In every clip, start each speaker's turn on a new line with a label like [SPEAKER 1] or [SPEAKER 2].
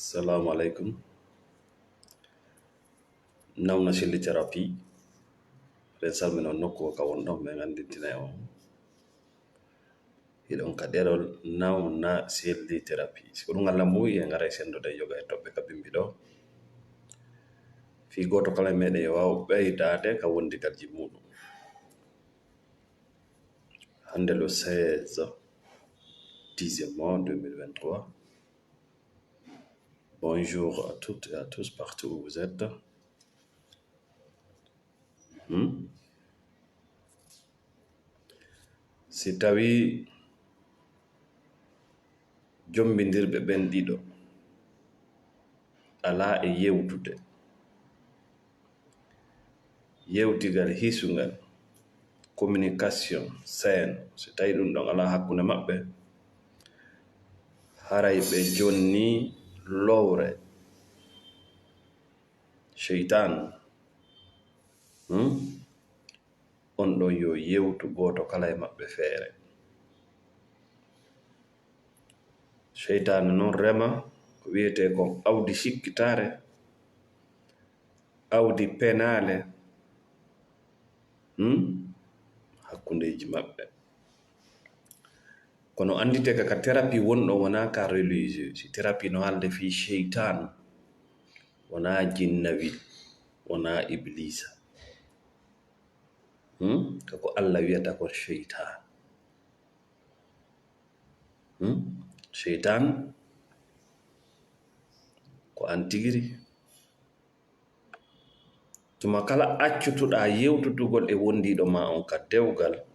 [SPEAKER 1] Assalamu alaikum. Nawna shilli therapy. Ren salmina nokku ka wonɗon ɓe gandintina on. Hiɗon ka ɗerol nawna shilli therapy. Siko ɗum Allah muyi e ngara sendoɗe yoga e toɓɓe ka bimbiɗo. Fi goto kala meɗen yo waw ɓeydade ka wondigalji muɗum. Hande le 16 10e mois 2023. Bonjour à toutes et à tous partout où vous êtes. Si tawi jombindirɓe ɓen ɗiɗo ala e yewtigal hisungal communication saine, si tawi ɗum ɗon ala hakkunde maɓɓe, haray ɓe jonni lowre sheitan on ɗon yo yewtu goto kala e maɓɓe feere. Sheitan non rema ko wiyete kon awdi sikkitare, awdi penale hakkundeji maɓɓe. Kono andite ka thérapie wonɗo wona ka religieux. Si thérapie no halde fi sheitan, wona jinnawi, wona iblisa. Kako Allah wiyata ko sheitan. Sheitan ko an tigiri. Tuma kala accutuɗa yewtutugol e wondiɗo ma on ka dewgal,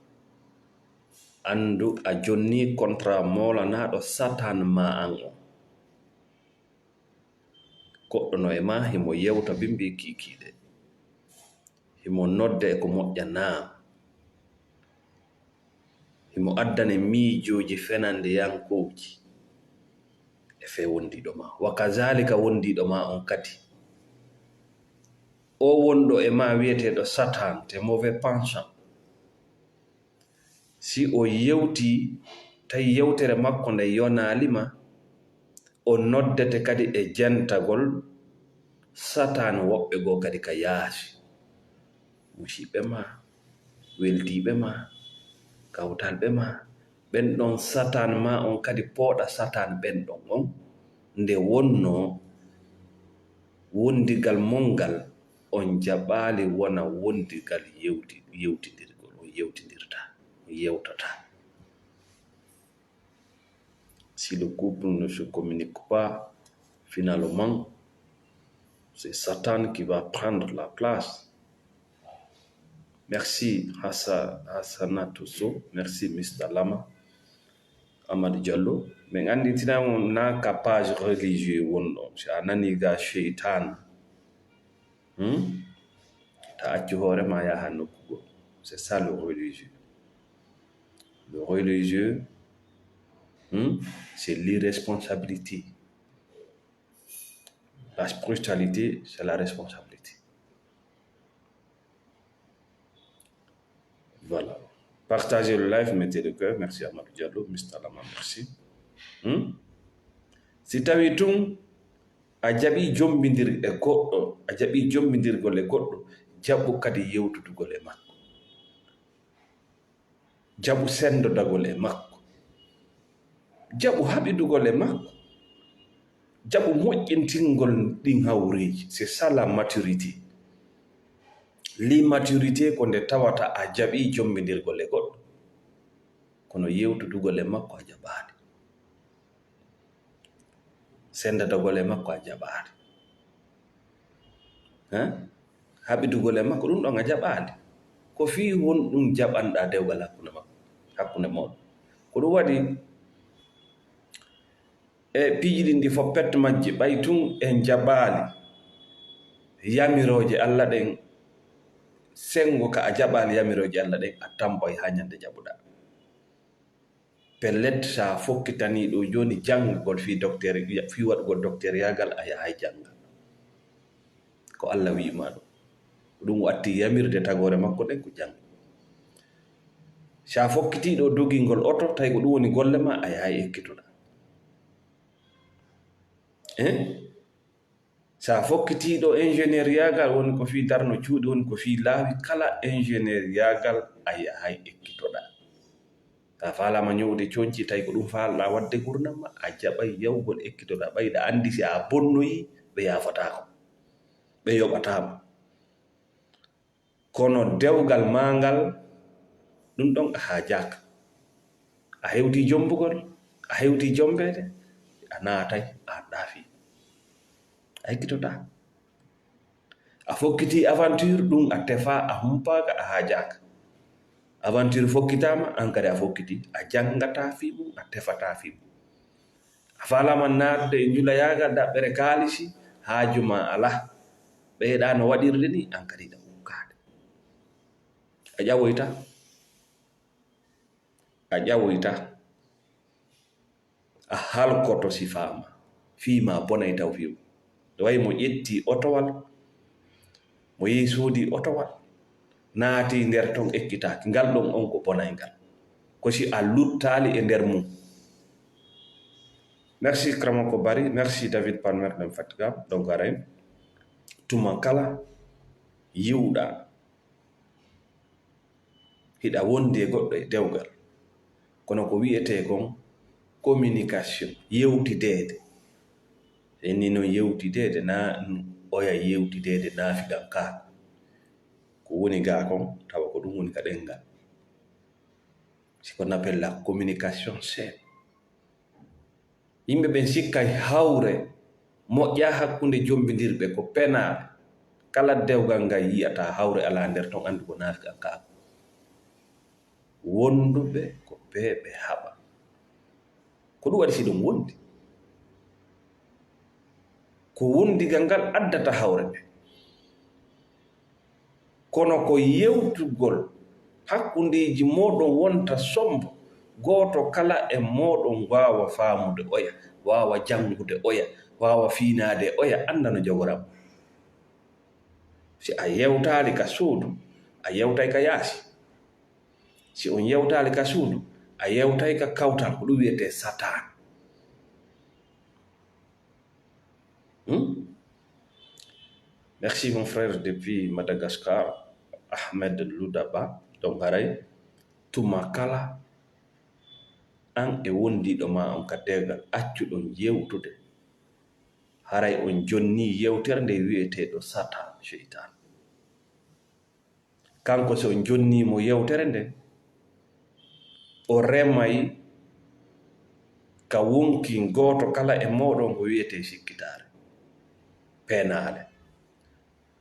[SPEAKER 1] andu a jonni contrat molanaɗo satan ma an on. Goɗɗo no e ma himo yewta bimbi kikiɗe, himo nodde e ko moƴƴa naam, himo addane miijoji fenande yankoji e fe wondiɗo ma. Wa kazalika wondiɗo ma on kadi, o wonɗo e ma wiyeteɗo satan, te mauvais pensant, si o yewti tawi yewtere makko nde yonalima, o noddete kadi e jentagol satan woɓɓe go kadi ka yaasi. Musiɓɓe ma, weldiɓe ma, kawtalɓe ma, ɓen ɗon satan ma on kadi pooɗa satan ɓen ɗon on, nde wonno wondigal mongal on jaɓali wona wondigal yewtidirgol, on yewtidirta, on yewtata. Si le couple ne se communique pas, finalement, c'est Satan qui va prendre la place. Merci Hassanatou Sow, merci Mr. Lama, Amadou Diallo. Mais anditina on na ka page religieux wonɗon, si a nani ga sheitan, ta accu hoorema yaha nokkugo. C'est ça le religieux. Le religieux, c'est l'irresponsabilité. La spiritualité, c'est la responsabilité. Voilà. Partagez le live, mettez le cœur. Merci Amadou Diallo, Mr. Lama, merci. Si tawi tun a jaɓi jombindir e goɗɗo, a jaɓi jombindirgol e goɗɗo, jaɓu kadi yewtutugol e makko. Jaɓu sendodagol e makko. Jaɓu haɓidugol e makko. Jaɓu moƴƴintingol ɗin hawreji. C'est ça la maturité. L'immaturité ko nde tawata a jaɓi jombindirgol e goɗɗo, kono yewtutugol e makko a jaɓaade, sendadagol e makko a jaɓaade, haɓidugol e makko ɗum ɗon a jaɓaade. Ko fi won ɗum jaɓanɗa dewgal hakkunde moɗon. Ko ɗum waɗi e piiji ɗin ɗi fof pette majji ɓay tun en jaɓaali yamiroje Allah ɗen. Sengo ka a jaɓali yamiroje Allah ɗen a tampoy ha ñande jaɓuɗa. Pellet sa fokkitani ɗo joni janngugol fi waɗugol docteur yagal a yahay janga ko Allah wima ɗo. Ɗum watti yamirde tagore makko ɗen ko jang. Sa fokkitiɗo dogingol oto tawi ko ɗum woni golle ma, a yahay ekkitoɗa. sa fokkitiɗo ingénieur yagal woni ko fi darno cuuɗi woni ko fi laawi kala ingénieur yagal a yahay ekkitoɗa ta falama ñowde coñci tawi ko ɗum falɗa wadde gurdamma a jaɓay yawgol ekkitoɗa ɓayda andi si a bonnoyi ɓe yafatako ɓe yoɓatama kono dewgal mangal ɗum ɗon a hajaka a hewti jombugol a hewti jombede a naatay a ɗaafi a ekkitoɗa a fokkiti aventure ɗum a tefa a humpaka a hajaka aventure fokkitama an kadi a fokkiti a jangata fi mum a tefata fi mum a falama natde e julayagal daɓɓere kaalisi haajuma ala ɓeyɗa no waɗirde ni an kadi ɗa ukkade a ƴawoyta a halkoto si fama fima bonay taw fimu ɗo wayi mo ƴetti otowal mo yehi soodi otowal naati nder ton ekkitaki ngal ɗon on ko bonay ngal ko si a luttali e nder mum. Merci Kramako Bari, merci David Palmer ɗen fatigam donc aray tuma kala yiwɗa hiɗa wondi e goɗɗo e dewgal kono ko wiyete kon communication yewtidede e ni noon yewtidede na oya yewtidede naafigal kaako ko woni ga kon tawa ko ɗum woni ka ɗengal ce qu'on appelle la communication saine. Yimɓe ɓen sikkay hawre moƴƴa hakkunde jombidirɓe ko penaɓe kala dewgal ngal yiyata hawre ala nder ton andi ko naafigal kaako wonduɓe ko ɓe haɓa ko ɗum waɗi si ɗum wondi ko wondigal ngal addata hawre ɓe kono ko yewtugol hakkundeji moɗon wonta sombo goto kala e moɗon wawa faamude oya wawa jangude oya wawa fiinade oya anda no jagoram si a yewtali ka suudu a yewtay ka yaasi si on yewtali ka suudu a yewtay ka kawtal ko ɗum wiyete satan. Merci mon frère depuis Madagascar, Ahmed Loudaba. Donc haray tuma kala an e wondiɗo ma on ka degal accuɗon yewtude haray on jonni yewtere nde wiyeteɗo satan cheytan kanko so on jonnimo yewtere nde o remay ka wonki goto kala e moɗon ko wiyete sikkitare penale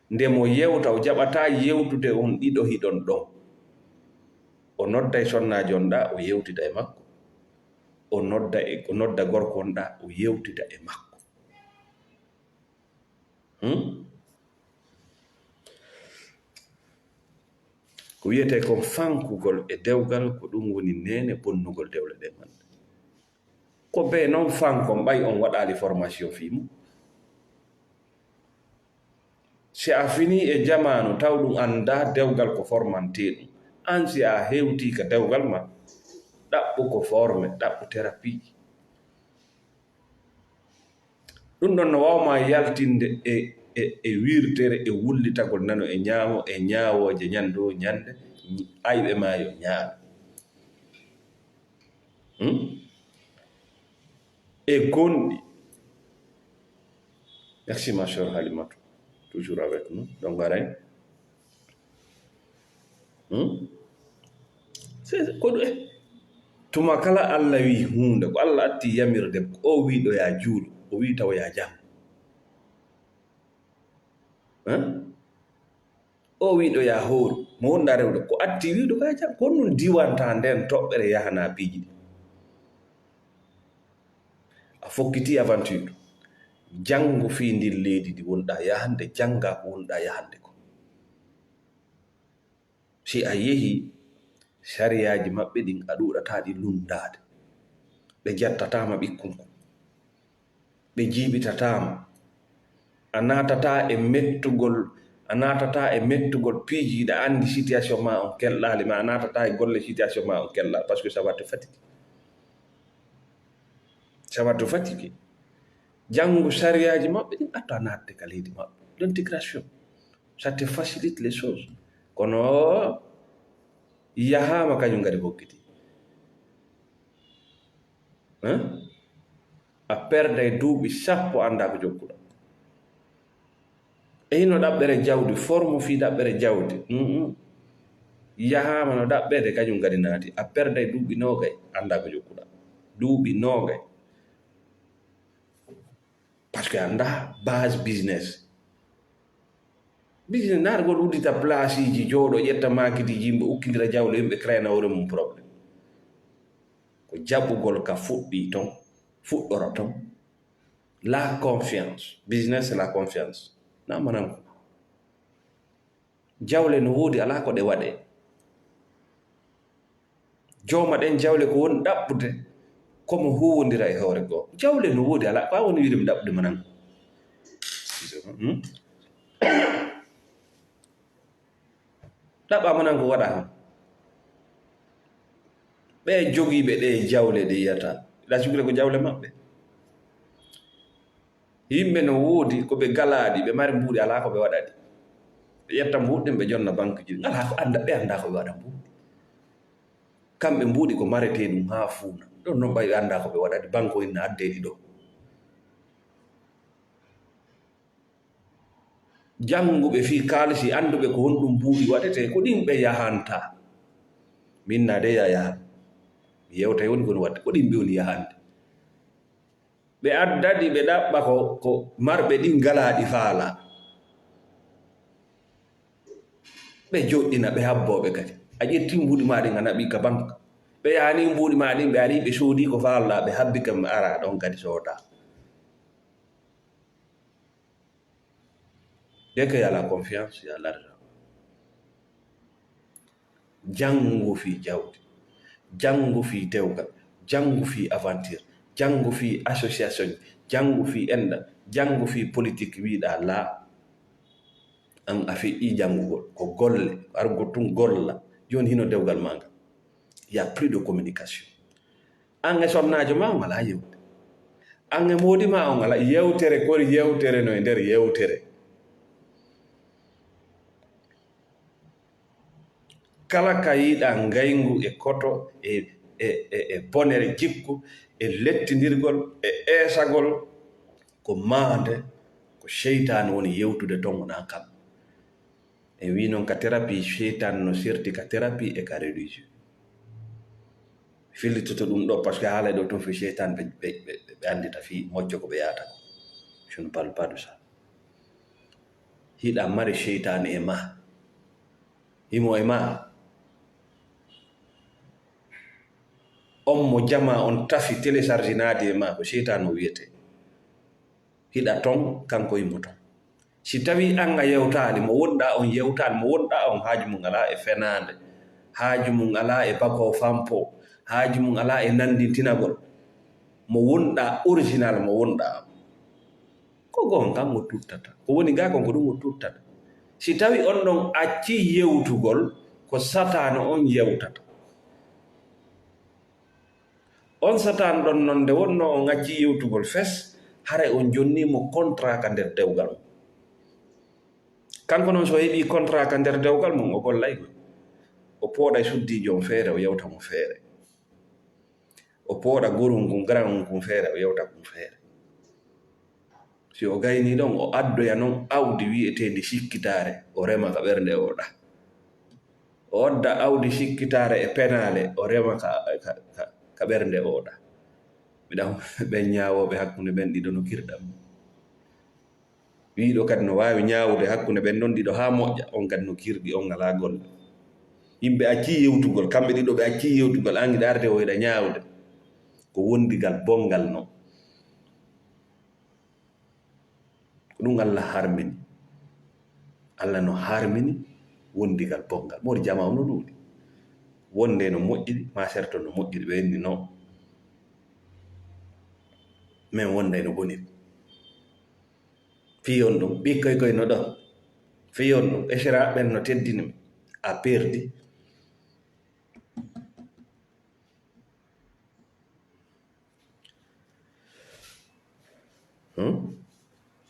[SPEAKER 1] nde mo yewta o jaɓata yewtude on ɗiɗo hiɗon ɗon o nodda e sonnajo on ɗa o yewtida e makko o nodda gorko on ɗa o yewtida e makko ko wiyete kon fankugol e dewgal ko ɗum woni nene bonnugol dewle ɗe man ko be noon fankon ɓay on waɗali formation fimu si a fini e jamanu taw ɗum anda dewgal ko formante ɗum an si a hewti ka dewgal ma ɗaɓɓu ko forme ɗaɓɓu thérapie ɗum ɗon no wawma yaltinde e wirtere e wullitagol nano e ñaawoje ñande o ñande ayɓe ma yo ñaami e gonɗi. Merci ma chère Halimatou, toujours avec nous. Donc aray ko tuma kala Allah wi hunde ko Allah atti yamirde ko o wiɗo ya juulu o wi taw ya jam o wiɗo ya hooru mo wonda rewde ko atti wiɗo ka jam ko non diwanta nden toɓɓere yahana piiji ɗi a fokkiti aventure jango fi ndin leydi ndi wonɗa yahande janga ko wonɗa yahande ko si a yehi sariyaji maɓɓe ɗin a ɗuɗataɗi lundade ɓe jattatama ɓikkonko ɓe jiiɓitatama a natata e mettugol piijiɗa andi situation ma on kelɗali ma a natata e golle situation ma on kelɗa par ce que ça va te fatiguer janngu sariyaji maɓɓe ɗin atto a naatde ka leydi maɓɓe. L'intégration ça te facilite les choses. Kono yahama kañum ngadi hokkiti a perday duuɓi sappo annda ko jokkuɗa. E hino ɗaɓɓere jawdi forme fi ɗaɓɓere jawdi yahama no ɗaɓɓede kañum ngadi naati a perday duuɓi nogay annda ko jokkuɗa. Duuɓi nogay par ce que annda base business naatgol uddita place ji jooɗo ƴetta makidi yimɓe ukkidira jawle yimɓe créana hoore mum probléme ko jaɓɓugol ka fuɗɗi ton fuɗɗora ton. La confiance business c'est la confiance namanan ko jawle no woodi ala ko ɗe waɗe jooma ɗen jawle ko woni ɗaɓɓude komo huwodira e hoore goo. Jawle no woodi ala ko a woni wiide mi ɗaɓɓude manan ɗaɓɓa manan ko waɗa han ɓe jogiiɓe ɗe jawle ɗe yiyata ɗa sukire ko jawle maɓɓe. Yimɓe no woodi ko ɓe galaaɗi ɓe mari mbuuɗi ala ko ɓe waɗaɗi ɓe ƴetta mbuuɗɗen ɓe jonna banque ji ala ko anda ɓe annda ko ɓe waɗa mbuuɗi kamɓe mbuuɗi ko marete ɗum haa fuuna ɗon noon ɓay ɓe annda ko ɓe waɗaɗi banque o inna addeɗi ɗo. Jannguɓe fii kaalisi annduɓe ko honɗum mbuuɗi waɗete ko ɗin ɓe yahanta. Min na de yahan mi yewtay woni koni waɗde ko ɗin ɓe woni yahande ɓe addadi ɓe ɗaɓɓa ko marɓe ɗin galaaɗi faala ɓe joɗɗina ɓe habboɓe kadi a ƴetti mbuuɗi ma ɗin a naɓi ka banque ɓe yani mbuuɗi ma ɗin ɓe ari ɓe soodi ko faalla ɓe habbi kam ara ɗon kadi sooda dès que y a la confiance y a l'argent. Janngu fi jawdi, janngu fi dewgal, janngu fi aventure, janngu fi association, janngu fi enda, janngu fi politique wiiɗa la an a feƴƴi janngugol ko golle argo tun golla joni hino dewgal maga y a plus de communication. An e sonnajo ma on ala yewde an e moodi ma on ala yewtere kori yewtere no e nder yewtere. Kala ka yiɗa ngayngu e koto e bonere jikku e lettindirgol e eesagol ko maande ko seytane woni yewtude ton wona kam. E wi noon ka thérapie seytane no serti ka thérapie e ka religieux fillitoto ɗum ɗo par ce que haala ɗo ton fi seytane ɓe andita fi moƴƴo ko ɓe yata ko. Je ne parle pas de ça. Hiɗa mari seytane e ma himo e ma on mo jama on tafi télécharge naade e ma ko seytane o wiyete hiɗa ton kanko yimmo ton. Si tawi an a yewtali mo wonɗa on yewtali mo wonɗa on haaju mum ala e fenade haaju mum ala e bako fampo haaju mum ala e nandintinagol mo wonɗa original mo wonɗa ko gon kam mo tuttata ko woni ga kon ko ɗum mo tuttata. Si tawi on ɗon acci yewtugol ko satane on yewtata on satane ɗon noon nde wonno on acci yewtugol fes hara on jonnimo contrat ka nder dewgal mum. Kanko noon so heɓi contrat ka nder dewgal mum o gollay o pooɗa suddijo on feere o yewta mo feere o pooɗa gorul ngun grand ngun feere o yewta ɗum feere. Si o gayni ɗon o addoya noon awdi wi'etendi sikkitare o rema ka ɓernde oɗa o odda awdi sikkitare e penale o rema ka ɓernde oɗa. Miɗam ɓen ñawoɓe hakkunde ɓen ɗiɗo no kirɗam wiiɗo kadi no wawi ñawude hakkunde ɓen ɗon ɗiɗo ha moƴƴa on kadi no kirɗi on ngala golle. Yimɓe acci yewtugol kamɓe ɗiɗo ɓe acci yewtugol an giɗa arde o yiɗa ñawde ko wondigal bongal noon ko ɗum Allah harmini. Allah no harmini wondigal bongal mori jama no ɗuuɗi wonde no moƴƴiɗi ma certo no moƴƴiɗi ɓe henni non min wonday no boniri fiyon ɗum ɓikkoy koye no ɗon fiyon ɗum esiraɓen no teddini a perdi.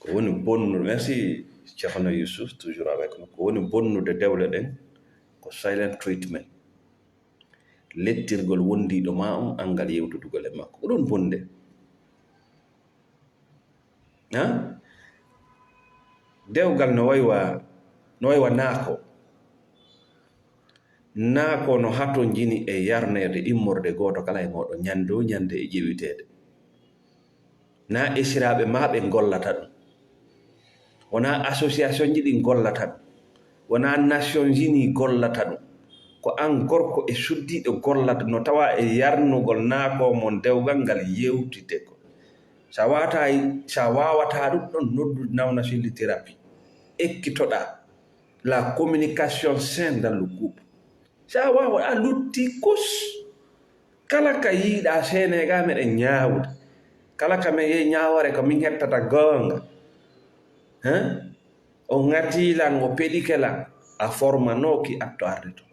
[SPEAKER 1] ko woni bonnude, merci Ceerno Yusuf toujours avec nous, ko woni bonnude dewle ɗen ko silent treatment, lettirgol wondiɗo ma on angal yewtudugol e makko, ko ɗon bonde ha. Dewgal no waywa naako no hato jini e yarnede immorde goto kala e moɗon ñande o ñande e ƴewitede, na esiraɓe maɓe gollata ɗum, wona association ji ɗi gollata ɗum, wona Nations Unies gollata ɗum, ko an gorko e suddiɗo gollata, no tawa e yarnugol naako mon dewgal ngal yewtite ko sa wawata ɗum ɗon noddude nawnasilli thérapie, ekkitoɗa la communication saine dans le couple. Sa wawa a lutti kus, kala ka yiiɗa Sénégal meɗen ñaawude, kala ka men yehi ñaawore ko min hettata gonga o ngatilan o peɗikelan a formanoki atto arde to.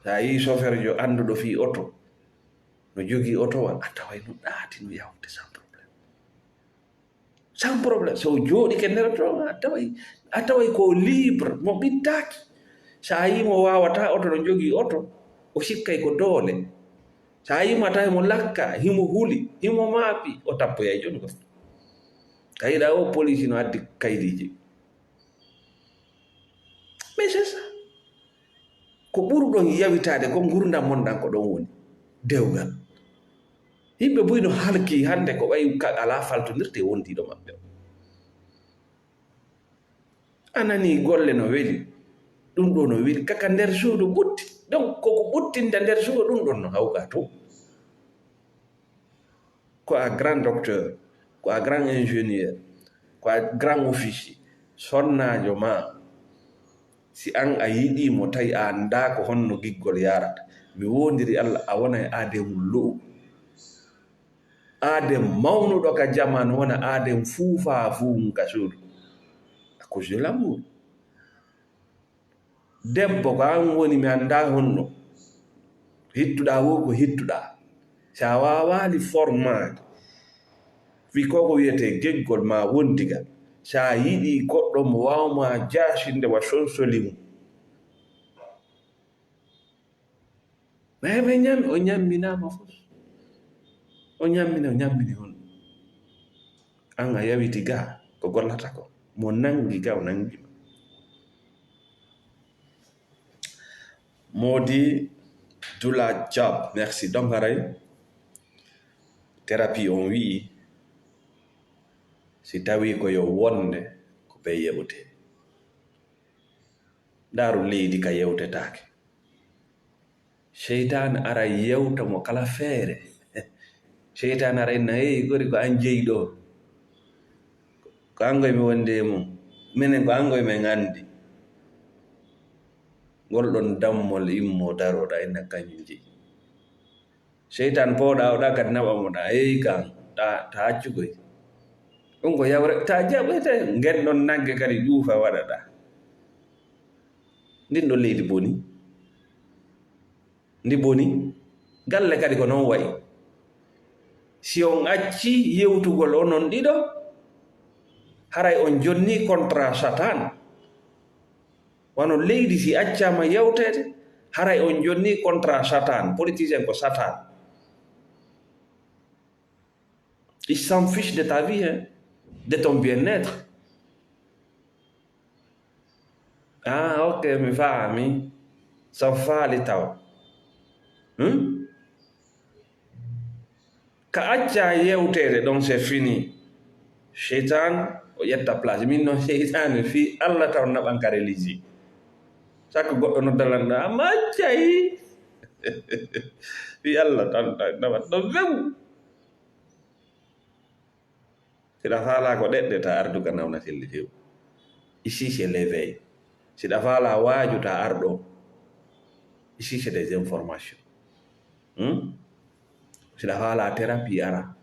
[SPEAKER 1] Sa yi chauffeur jo anduɗo fi auto no jogui autowal a taway no ɗaati no yawde sans probléme, so jooɗi ke nder to a taway ko libre mo ɓittaki. Sa yimo wawata auto no jogui auto o sikkay ko doole, sa yimo tawi mo lakka himo huli himo maapi o tappoyay joni ko kayiɗa o police no addi kaydiji. Mais c'est ça ko ɓurɗon yawitade ko gurdam monɗan ko ɗon woni dewgal. Yimɓe boy no halki hande ko ɓay ala faltodirte wondiɗo maɓɓe o. Anani golle no weli ɗum ɗo no weli kaka nder suudu ɓutti, donc koko ɓuttinta nder suudu ɗum ɗon no hawga to. Ko a grand docteur, ko a grand ingénieur, ko a grand officier, sonnajo ma si an a yiɗimo tawi a anda ko honno giggol yarata, mi wondiri Allah a wona e aademum lo'o, aadem mawnuɗo ka jamanu, wona aadem fuufa fuum ka suudu, à cause de l'amour. Debbo ko an woni mi anda honno hittuɗa wo ko hittuɗa, sa wawali formade fi koko wiyete geggol ma wondiga, sa yiɗi goɗɗo mo wawma jasinde wa sonsolimu ɓe ñami o ñamminama fof, o ñammini honno an a yawiti ga ko gollata ko, mo nangi ga o nangima. Modi Dula Job, merci. Donc thérapie on wi si tawi ko yo wonde ko ɓe yewte, daru leydi ka yewtetake, seytane ara yewta mo kala feere. Seytane ara inna heyi gori ko an jeyi ɗo, ko angoye mi wonde mum, minen ko angoye men andi, golɗon dammol immo daroɗa inna kañum jeyi. Seytane powɗa oɗa kadi naɓamoɗa, heyi kan ta accugoy ɗum ko yawre ta jaɓete ngenɗon nagge kadi ƴuufa waɗaɗa. Ndin ɗo leydi boni, ndi boni galle kadi ko noon wayi. Si on acci yewtugol onon ɗiɗo, haray on jonni contrat Satan. Wano leydi si accama yewtede, haray on jonni contrat Satan. Politicien ko Satan. Il s'en fiche de ta vie, hein, de ton bien-être. Ah, ok, mi faami. So faali taw. Ka acca yewtede ɗon c'est fini. Seytan o ƴetta place. Min noon seytane fi Allah taw naɓan ka religie. Sakko goɗɗo no dalanɗa amma accayi. Fi Allah tan naɓat ɗo wew. Siɗa faala ko ɗeɗɗe ta ardu ka nawnatilli few. Ici c'est l'éveil. Siɗa faala waaju ta arɗo. Ici c'est des informations. Siɗa faala thérapie ara.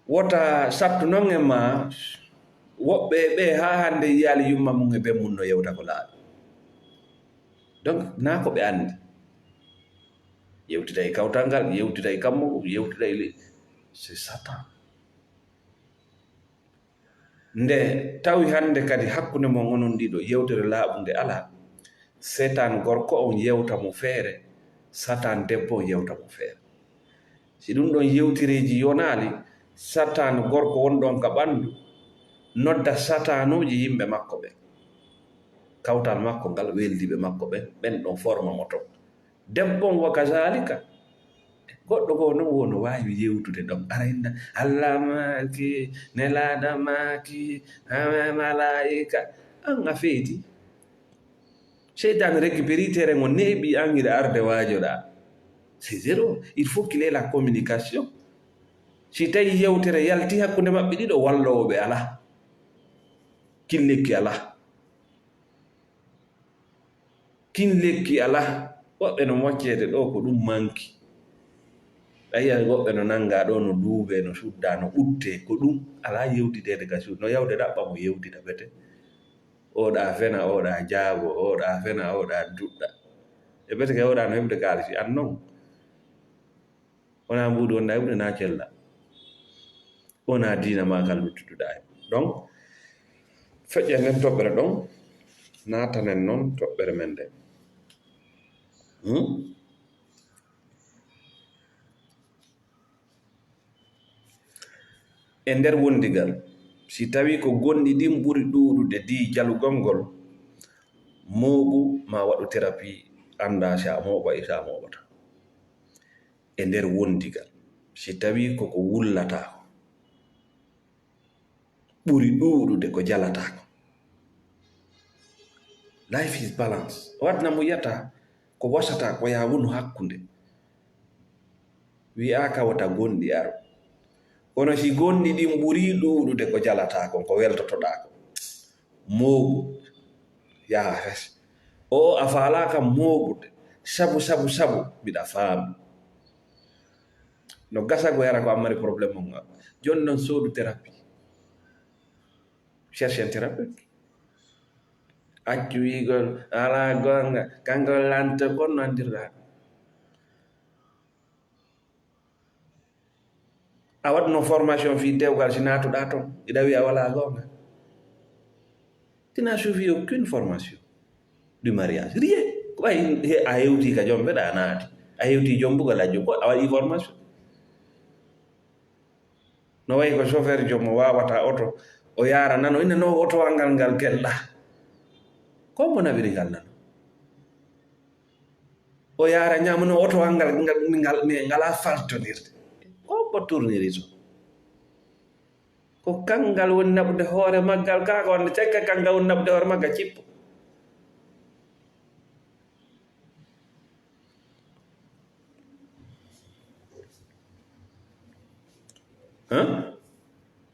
[SPEAKER 1] Wota sattu non e ma woɓɓe ɓe ha hande yiyali yumma mum e ɓe mum no yewta ko laaɓi. Donc na ko ɓe andi. Yewtida e kawtal ngal, yewtida e kammugo, yewtida e c'est Satan. Nde tawi hande kadi hakkunde mo onon ɗiɗo yewtere laaɓunde ala, Satan gorko on yewta mo feere, Satan debbo on yewta mo feere. Si ɗum ɗon yewtireji yonali, Satan gorko wonɗon ka ɓandu nodda satanuji yimɓe makko ɓe, kawtal makko ngal weldiɓe makko ɓen ɗon forma mo to. Debbo on wa kazalika, goɗɗo goo non wono wawi yewtude ɗon arayna Allah maki nelaɗa maki malaika an a feeti. Seytane récupéritere ngo neeɓi an hiɗa arde waajoɗa, c'est zéro. Il faut qu'il ait la communication. Si tawi yewtere yalti hakkunde maɓɓe ɗiɗo, wallowoɓe ala, kin lekki ala, kin lekki ala. Woɓɓe no moccede ɗo ko ɗum manki. Ayiya woɓɓe no nanga ɗo no duube no sudda no utte, ko ɗum ala yewtidede ka suud. No yawde ɗaɓɓa mo yewtida bete. Oɗa fena oɗa jaago, oɗa fena oɗa duɗɗa, e bete ke oɗa no heɓde kaalisi an non. Wona mbuɗu wonda heɓde na cella, wona diina ma kal luttuɗuɗa hen. Donc feƴƴe nden toɓɓere ɗon natanen noon toɓɓere men nde. E nder wondigal, si tawi ko gonɗi ɗin ɓuri ɗuɗude di jalugol ngol, mooɓu ma waɗu thérapie anda sa mooɓa e sa mooɓata. E nder wondigal, si tawi koko wullatako ɓuri ɗuɗude ko jalatako, life is balance. Waɗna mo yiyata ko wasata ko ya wonu hakkunde, wi'a kawata gonɗi aro. Kono si gonɗi ɗin ɓuri ɗuɗude ko jalatako, ko weltotoɗako, mooɓu yaha hes. O a falaka mooɓude sabu mbiɗa faami. No gasa go yara ko ammari probléme on joni noon soodu thérapie, cherche un thérapeute. Accu wigol ala gonga kangol lanta kon no andirɗa. A waɗno formation fi dewgal si natuɗa toon iɗa wiya wala gonga. Tu n'as suivi aucune formation du mariage, rien. Way a hewti ka joom mbeɗa naati, a hewti joom bugal a jom, a waɗi formation. No way ko chauffeur joom o wawata oto o yara nano ina no oto wangal ngal kelɗa, ko mo nawiri ngal nano. O yara ñamano oto wangal ngala faltonirde, ko tourniri to. Ko kangal woni naɓude hoore maggal, kaka wonde cekka kangal woni naɓude hoore maggal cippo.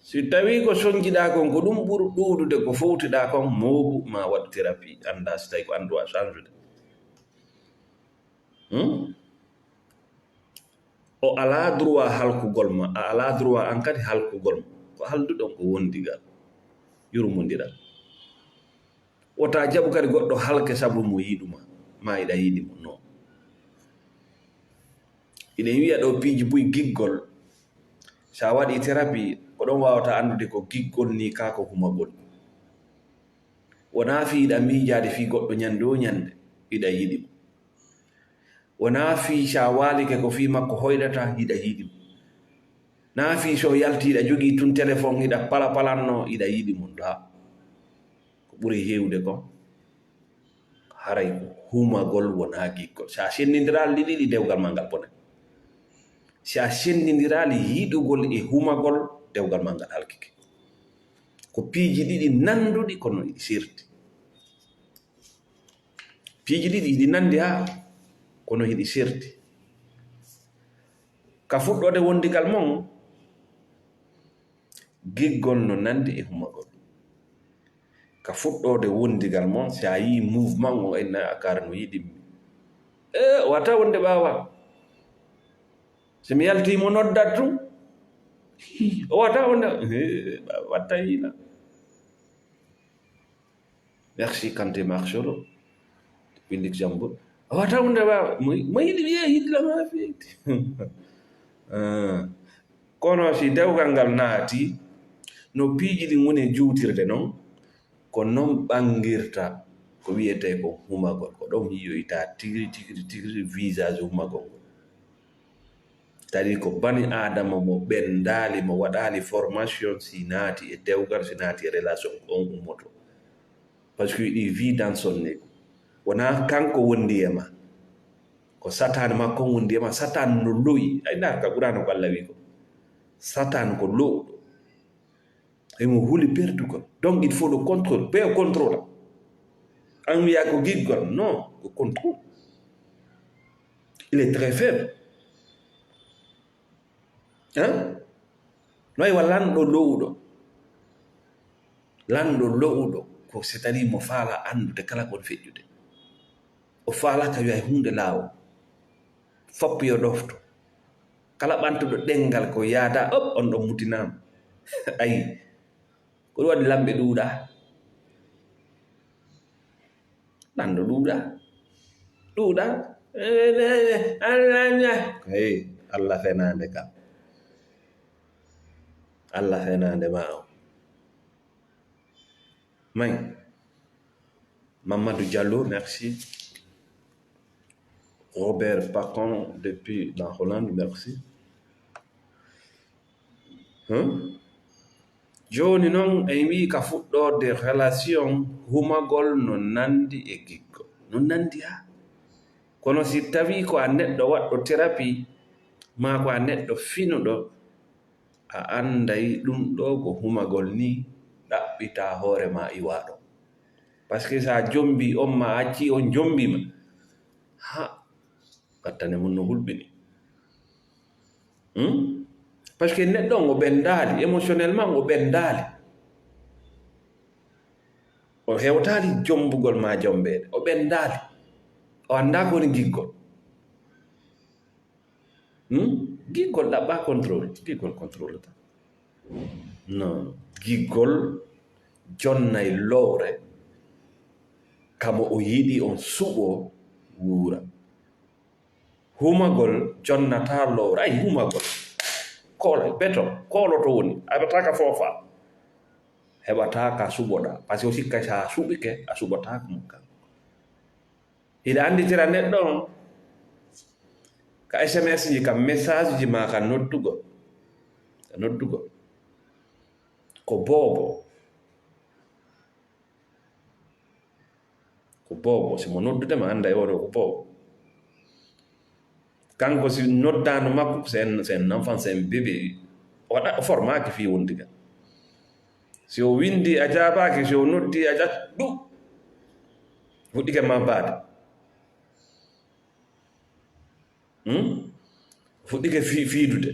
[SPEAKER 1] Si tawi ko soñjiɗa kon ko ɗum ɓuri ɗuɗude ko fowtiɗa kon, mooɓu ma waɗ thérapie anda si tawi ko andu a change de. O ala droit halkugol ma, a ala droit an kadi halkugol ma. Ko halduɗon ko wondigal, yurmodiral. Wota jaɓu kadi goɗɗo halke sabu mo yiɗuma, ma iɗa yiɗimo, non. Iɗen wiya ɗo piiji buy giggol, sa waɗi thérapie ko ɗon wawata andude ko giggol ni ka ko humagol. Wona fi iɗa miijade fi goɗɗo ñande o ñande iɗa yiɗimo. Wona fi sa walike ko fi makko hoyɗata iɗa yiɗimo. Na fi so yalti iɗa jogii tun téléphone iɗa palanno iɗa yiɗimo. Da ko ɓuri hewde kon haray ko humagol wona giggol. Sa sendidirali ɗiɗi dewgal ma ngal bone. Sa sendidirali yiɗugol e humagol dewgal ma ngal halkike. Ko piiji ɗiɗi nanduɗi kono ɗiɗi sirti. Piiji ɗiɗi iɗi nandi ha kono hiɗi sirti. Ka fuɗɗode wondigal mon, giggol no nandi e humagol. Ka fuɗɗode wondigal mon, sa yi mouvement o enna akara no yiɗimi. Wata wonde ɓawa. So mi yaltimo noddat tum, o wata wonde watta hila. Merci Kanté Marcelo depuis Luxembourg. O wata wonde ɓawa mo yiɗi wiye yiɗlama feeti. kono si dewgal ngal naati no piiji ɗi woni juutirde noon ko non ɓangirta ko wiyete ko humagol ko ɗon yiyoyta tigiri visage humagol ngol tari ko bani adama mo ɓendaali mo waɗaali formation si naati e dewgal si naati e relation on ummoto par ce que ɗi vie dans son ego wona kanko wondi e ma ko satane makko wondi e ma satane no loyi ay ndar ka ɓurano ko Allah wi ko satane ko lowɗo emo huli perdugol donc il faut le contrôle be contrôle an wiya ko giggol non ko contrôle il est très faible hein noy wa lanɗo lowɗo ko c'est à dire mo faala andude kala kon feƴƴude o faala ka wiya hunde laawo foppi yo ɗofto kala ɓantuɗo ɗengal ko yaada op on ɗon mutinama ayi ko ɗum waɗi lamɓe ɗuuɗa lanɗo ɗuuɗa hey Allah fenande kam Allah fenande ma o may Mamadou Diallo merci Robert Pacon depuis la Hollande merci joni noon en wi ka fuɗɗorde relation humagol no nandi e giggol no nandi ha kono si tawi ko a neɗɗo waɗɗo thérapie ma ko a neɗɗo finuɗo a anday ɗum ɗo ko humagol ni ɗaɓɓita hoore ma iwaɗo par ce que sa jombi on ma acci on jombima ha wattane mum no hulɓini par ce que neɗɗo on o ɓendaali émotionnellement o ɓendaali o hewtaali jombugol ma jombeede o ɓendaali o annda ko woni giggol giggol ɗaɓɓa contrôle giggol contrôle tan non giggol jonnay lowre kamo o yiɗi on suɓo wuura humagol jonnata lowre ay humagol koolo beto koolo to woni heɓata ka foofa heɓata ka suɓoɗa par ce que o sikka sa suɓike a suɓotaka mum kam hiɗa anditira neɗɗo on ka SMS ji kam message ji ma ka noddugo ko boobo simo noddude ma anda e oɗo ko boobo kanko si noddano makko c'est un enfant c'est un bébé waɗa o formaki fi wondiga si o windi a jabaki si o noddi a jat ɗum fuɗɗike ma baade fuɗɗike fiidude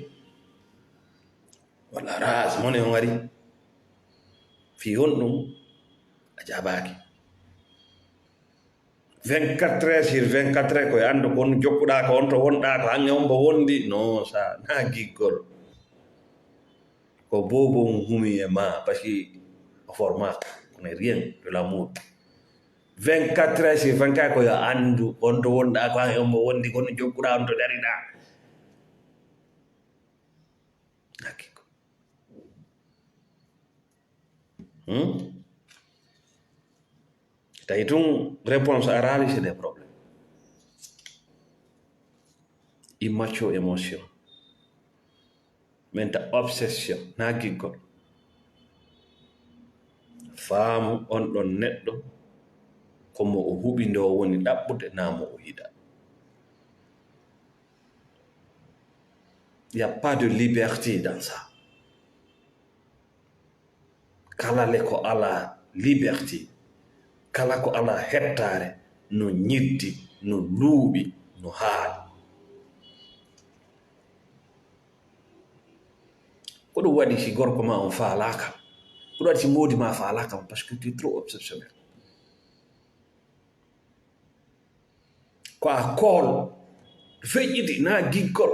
[SPEAKER 1] walla ras mone on wari fi hon ɗum a jabaki 24 heures sur 24 heures koye anndu kon jokkuɗa ko on to wonɗa ko hange on mbo wondi non ça na giggol ko bobo humi e ma parce que o format on est rien de l'amour 24 heures sur 24 koye anndu on to wonɗa ko hange on mbo wondi kono jokkuɗa on to dariɗa na giggol tawi tun réponse arali c'est des problèmes immature émotion menta obsession na giggol faamu on ɗon neɗɗo komo o huɓi nde o woni ɗaɓɓude namo o yiɗa il y a pas de liberté dans ça kala le ko ala liberté kala ko ala hettare no ñiddi no luuɓi no haali ko ɗum waɗi si gorko ma on faalaka ko ɗum waɗi si moodi ma faalaka parce que tu es trop obsessionnel ko a kool feƴƴiti na giggol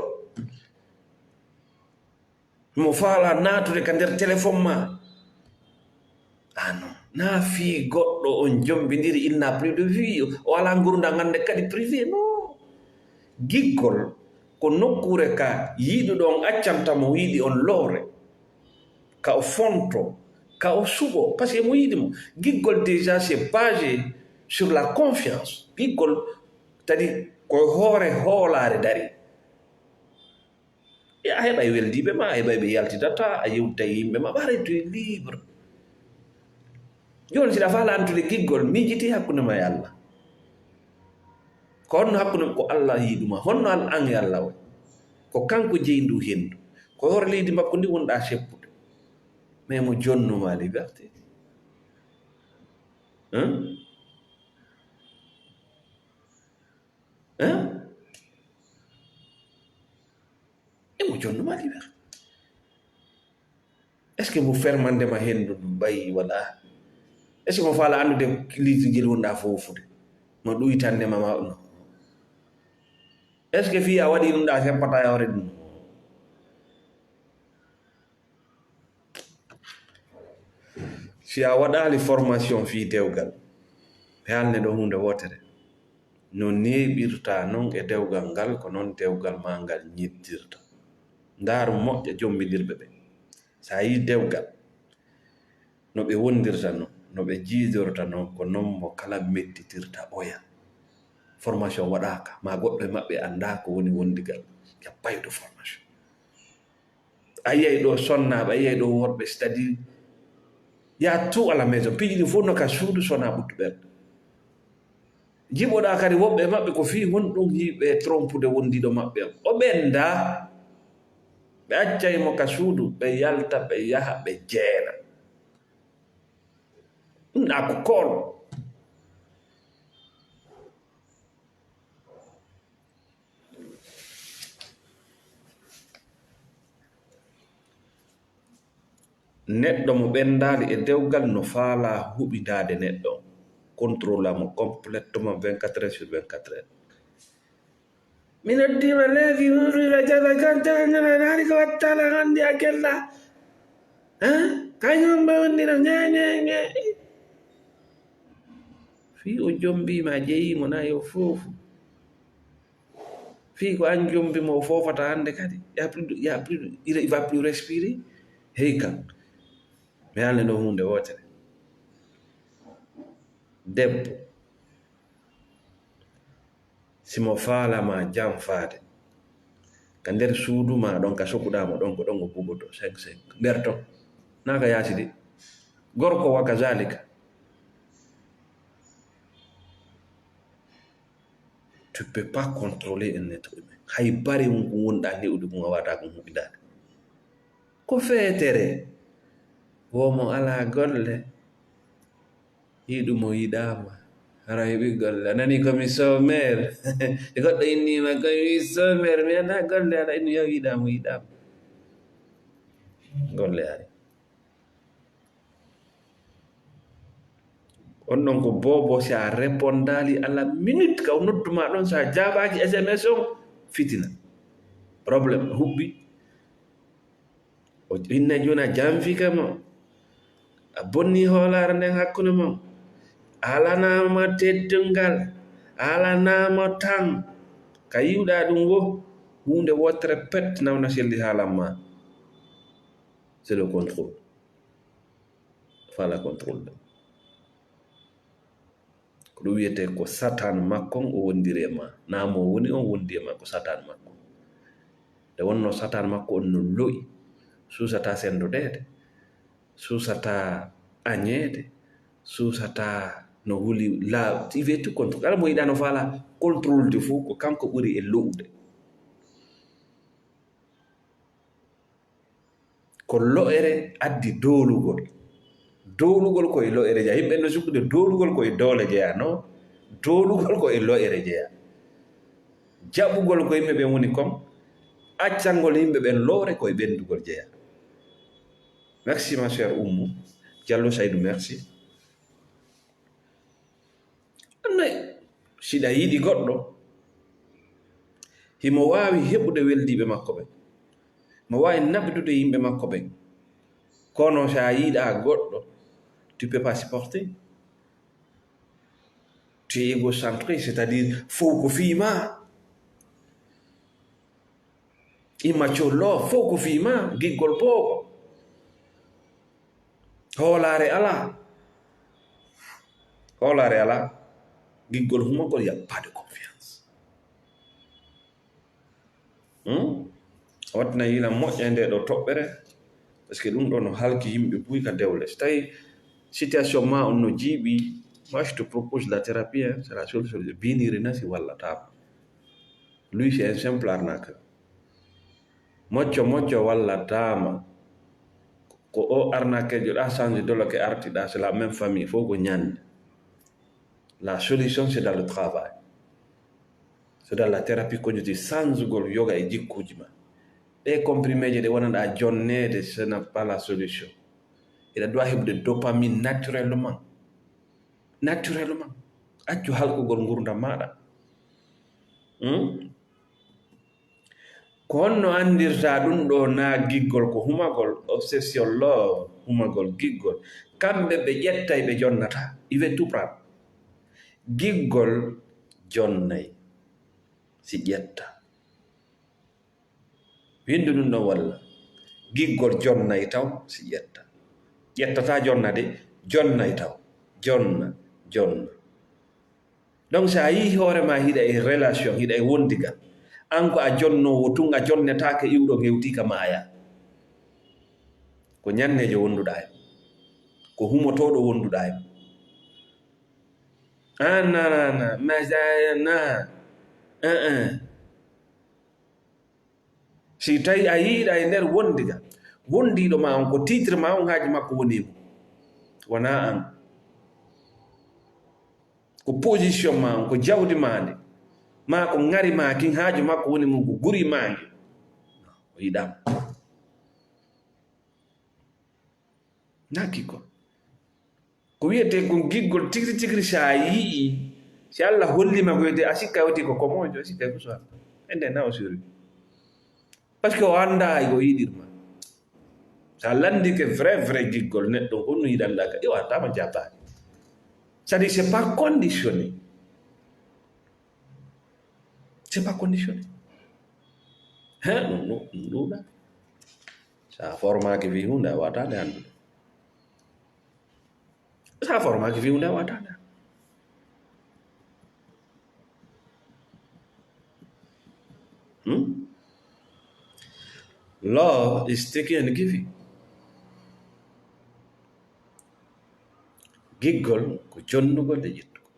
[SPEAKER 1] mo faala natude ka nder téléphone ma non na fi goɗɗo on jombidiri il n'a plus de vie o ala gurdal ngande kadi privé non giggol ko ko nokkure ka yiɗuɗon accanta mo yiɗi on lowre, ka o fonto, ka o suɓo, par ce que mo yiɗi mo. Giggol déjà c'est basé sur la confiance. Giggol tadi koye hoore hoolare dari. A heɓay weldiɓe ma, a heɓay ɓe yaltidata, a yewta e yimɓe ma, ɓaare tu es libre. Joni siɗa faala antude giggol miijiti hakkunde ma e Allah. Ko honno hakkunde ko Allah yiɗuma, honno an e Allah o, ko kanko jeyndu hendu, ko hoore leydi makko ndi wonɗa seppude, mais mo jonnuma liberté. Mo jonnuma liberté. Est ce que mo fermandema hendu ɗum bayi wala? Est ce que mo faala andude leydi ngel wonɗa fofude mo ɗuytandema ma no? Est ce que fi a waɗi ɗum ɗa seppata e hoore ɗum? Si a waɗali formation fi dewgal, ɓe haalne ɗo hunde wotere, no neɓirta non e dewgal ngal ko noon dewgal ma ngal ñiddirta. Ndaaru moƴƴa jombidirɓe ɓe. Sa yi dewgal no ɓe wondirta non, no ɓe jiidorta non, ko non mo kala mettitirta oya. Formation waɗaka, ma goɗɗo e maɓɓe anda ko woni wondigal, jaɓɓayɗo formation. A yiyay ɗo sonnaɓe, a yiyay ɗo worɓe, c'est-à-dire y a tout à la maison. Piiji ɗi fof no ka suudu sona ɓuttu ɓerde. Jiɓoɗa kadi woɓɓe e maɓɓe ko fi won ɗum yiɓe trompude wondiɗo maɓɓe o ɓenda. Ɓe accaymo ka suudu, ɓe yalta, ɓe yaha, ɓe jeena. Ɗum ɗa ko koolo. Neɗɗo mo ɓendali e dewgal no faala huɓidade neɗɗo, contrôle mo complètement 24 heures sur 24 heures. Mi noddima leefi wurira jala gantanani ko wattala hande a gella kañum ɓe wondira ñeñeñe fi o jombima a jeyimo na yo foofu fi ko an jombimo o fofata hande kadi il va plus respirer. Hey kan mi haalne ɗo hunde wotere, debbo simo faalama jam faade ka nder suudu ma ɗon ka sokuɗamo ɗon ko ɗon go bugoto 5 nder ton naka yaasi de. Gorko wa kazalika, tu peux pas contrôler un être humain. Hay bari mum ko wonɗa hewde mum a wata ko huɓidade ko feetere. Womo ala golle yiɗumo yiɗama ara heɓi golle, anani komi sommaire e goɗɗo innima komi sommaire, mi anda golle ala inni yo yiɗamo yiɗama golle ari. On ɗon ko bobo si a répondali à la minute ka o nodduma ɗon, sa jaɓaki SMS on fitina probléme huɓɓi. O inna joni a janfika mo, a bonni hoolare nden hakkunde mon, alanama teddungal, alanama tan ka yiwɗa ɗum wo hunde wotere pet nawna selli haalanma. C'est le contrôle. Fala contrôle. Ko ɗum wiyete ko satan makkon o wondiri e ma, na mo woni on wondi e ma, ko satan makko. Nde wonno satan makko on no lo'i, susata sendodede, susata añede, susata no huli la il tout contrôle. Kala mo yiɗa no faala contrôle de fou ko kanko ɓuri e lo'ude. Ko lo'ere addi doolugol. Doolugol koye lo'ere jeya. Yimɓe no sukkude doolugol koye doole jeya, no? Doolugol koye lo'ere jeya. Jaɓugol ko yimɓe ɓe woni kom, accangol yimɓe ɓen lowre koye ɓendugol jeya. Merci ma chère Oumou Diallo Saydou, merci. Siɗa yiɗi goɗɗo himo wawi heɓude weldiɓe makko ɓen, mo wawi naɓdude yimɓe makko ɓen, kono sa yiɗa goɗɗo tu peux pas supporter. Tu es égocentré, c'est-à-dire faut ko fiima. immature law fof ko fiima giggol booko hoolaare ala giggol humagol yappade confiance wattina yila moƴƴa nde ɗo toɓɓere par ce que ɗum ɗo no halki yimɓe buy ka dewle so tawi situation ma on no jiiɓi moi je te propose la thérapie c'est la solution biniri nasi wallatama lui c'est un simple arnaqueur moƴƴo wallatama ko o arnaquejo ɗa change dolo ke artiɗa c'est la même famille fof ko ñande la solution c'est dans le travail c'est dans la thérapie cognitive changegol yoga e jikkuji ma ɗe compriméje ɗe wonanɗa jonnede ce n'est pas la solution ina doit heɓde dopamine naturellement accu halkugol gurdam maɗa ko honno andirta ɗum ɗo na giggol ko humagol obsession love humagol giggol kamɓe ɓe ƴettay ɓe jonnata il veut tout prendre giggol jonnay si ƴetta windu ɗum ɗon walla giggol jonnay taw si ƴettata jonna de jonnay taw jonna donc so a yii hoorema hiɗa e relation hiɗa e wondigal an ko a jonnowo tun a jonnetake iwɗo gewtika maaya ko ñannejo wonduɗa hen ko humotoɗo wonduɗa hen si tawi a yiiɗa e nder wondigal wondiɗo ma on ko titre ma on haaji makko wonimo wona an ko position ma on ko jawdi ma nde ma ko ngari ma kin haaju makko woni mum ko guri maange o yiɗama nakki ko wiyete ko giggol tigri sa yii si Allah hollima ko wiyete a sikka woti ko komojo a sikka ko so ende na o suri parce que o anda o yiɗirma sa landike vrai giggol neɗɗo honno yiɗanɗa ka iwatama jabbade c'est-à-dire c'est pas conditionné ɗum ɗuuɗa sa formaki fi hunde a watande andude sa formaki fi hunde a watande law is taking and giving giggol ko jonnugol e ƴettugol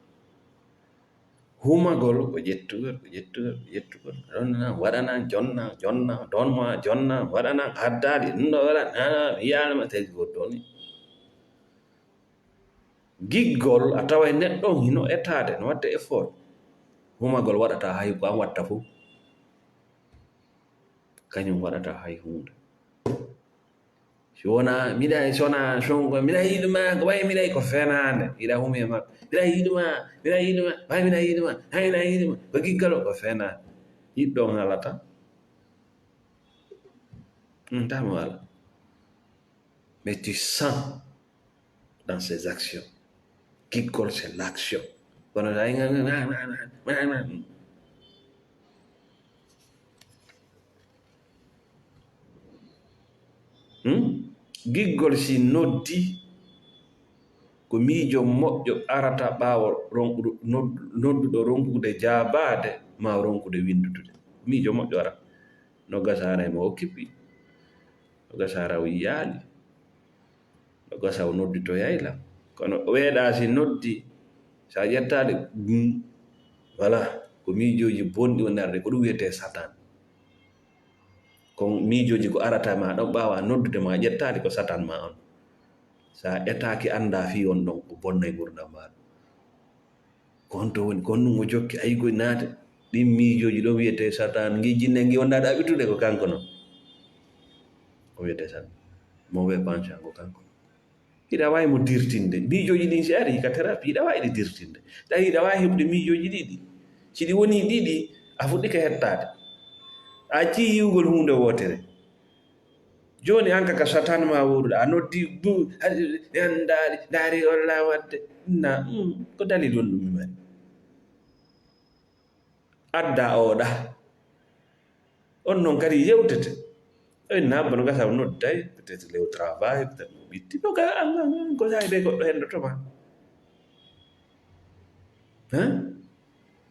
[SPEAKER 1] humagol ko ƴettugol ɗonna waɗana jonna donma jonna waɗana haddade ɗum ɗo waɗa yiyanama tawi ko toni giggol a tawa neɗɗo hino ettade no wadde effort humagol waɗata hay ko an watta fof kañum waɗata hay hunde sona miɗa sona sonko miɗa yiɗuma ko way miɗa ko fenande iɗa humi e makko miɗa yiɗuma way miɗa yiɗuma ko giggalo ko fenande yiɗɗo ngalata tamo wala mais tu sens dans ses actions giggol c'est l'action kono giggol si noddi ko miijo moƴƴo arata ɓaawo nodduɗo ronkude jaabade ma ronkude windutude miijo moƴƴo ara no gasara e mo o kippi no gasara o yaali no gasa o noddi to yayla kono weeɗa si noddi sa ƴettade voilà ko miijoji bonɗi o narde ko ɗum wiyete satan ko miijoji ko arata ma ɗon ɓaawa noddude ma ƴettade ko satan ma on sa etaki anda fi on ɗon ko bonnay gurdam maɗa ko honto woni ko honnum o jokki ayi koye naate ɗin miijoji ɗo wiyete satan gi jinne gi wonɗa ɗaɓitude ko kanko noon o wiyete satan mauvais penchant ko kanko hiɗa wawi mo dirtinde miijoji ɗin si ari ka thérapie hiɗa wawi ɗi dirtinde tawi hiɗa wawi heɓde miijoji ɗiɗi si ɗi woni ɗiɗi a fuɗɗike hettade a ci yiwgol hunde wotere joni an ka satan ma wuruɗa a noddi daari olla wadde na ko dali ɗon ɗum mari adda oɗa on non kadi yewtete na bono gasa nodday peut-être le travail peut-être bitti no ga ko say be goddo hen to ma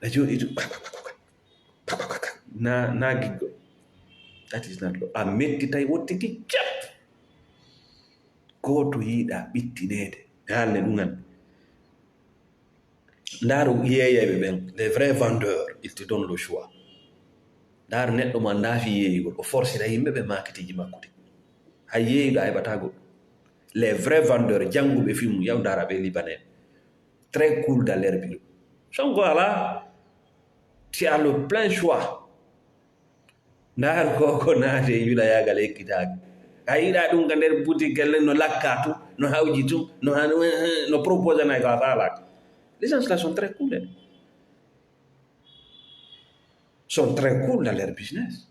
[SPEAKER 1] la jodi na giggo. That is not law. A mettitay wottiki cap goto yiiɗa ɓittinede haalne ɗum an ndaaru yeeyaɓe ɓen les vrais vendeurs il te donne le choix ndaaru neɗɗo ma ndaafi yeeyugol o forcira yimɓe ɓe maketiji makko de hay yeeyuɗo a heɓata goɗɗo les vrais vendeurs jannguɓe film yaw ndaara ɓe libanais très cool dans leur bureau sonko ala tu as le plein choix ndaaru koko naate wiɗa yagal ekkitaake a yiɗa ɗum ka nder boutique elle no lakka tu no hawji tu no propose anay ko a faalaka les gens là sont très cool sont très cool dans leur business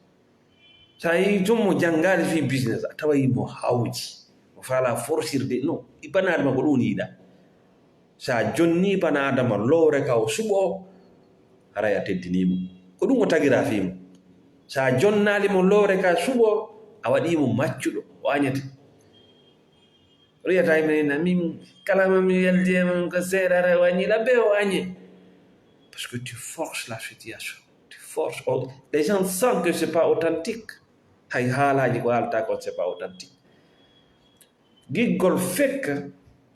[SPEAKER 1] sa yi tummo janggali fi business a tawa yimo hawji o faala forcirde non i banadama ko ɗum yiɗa sa jonni banadama lowre ka o suɓo haray a teddinimo ko ɗum o tagira fimo sa jonnalimo lowre ka suɓo a waɗimo maccuɗo o añete o wiyata menna min kalama mi yaldiyema ko seeɗara wañila be o añe parce que tu forces la situation tu forces les gens sentent que c'est pas authentique hay haalaji ko haalta kon c'est pas authentique giggol fekka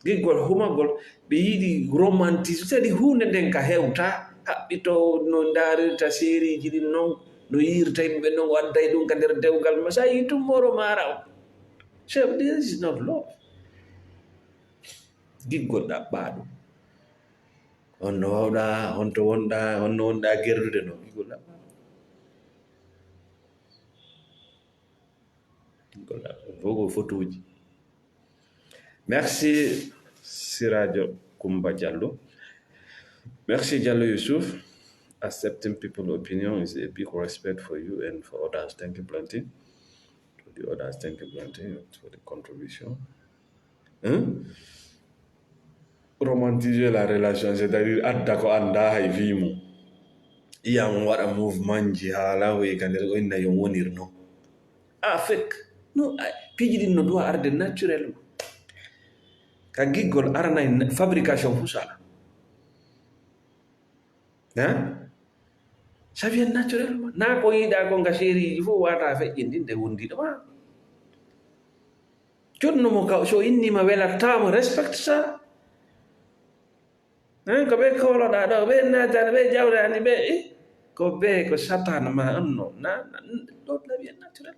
[SPEAKER 1] giggol humagol ɓe yiɗi romantisme c'est-à-dire hunde nden ka hewta haɓɓito no daarirta sériji ɗin noon no yirta yimɓe noon wadday ɗum ka nder dewgal ma sa yi tummoro mara o chef this is not love giggol ɗaɓɓa ɗum on no wawɗa on to wonɗa on no wonɗa gerdude no giggol ɗaɓɓa giggol ɗaɓɓa fogo photoji. Merci Sirajo Kumba Diallo. Merci Diallo Yusuf. Accepting people's opinion is a big respect for you and for others. Thank you plenty. For the others, thank you plenty for the contribution. Romantiser la relation, c'est-à-dire adda ko anda hay vimo. Iyam waɗa mouvement ji haala way kandir o inna yo wonirno. Fake. No, piji ɗin no doit arde naturellement. Ka giggol arana fabrication fu sala. Ça vient naturellement. Na ko yiɗa ko nga série fo wata feƴƴindinde wondiɗo ma. Jonno mo ka so innima welatama respect ça. Ko ɓe koloɗa ɗo ɓe natani ɓe jawɗani ɓe ko ɓe ko satana ma on no ɗo la vie naturel.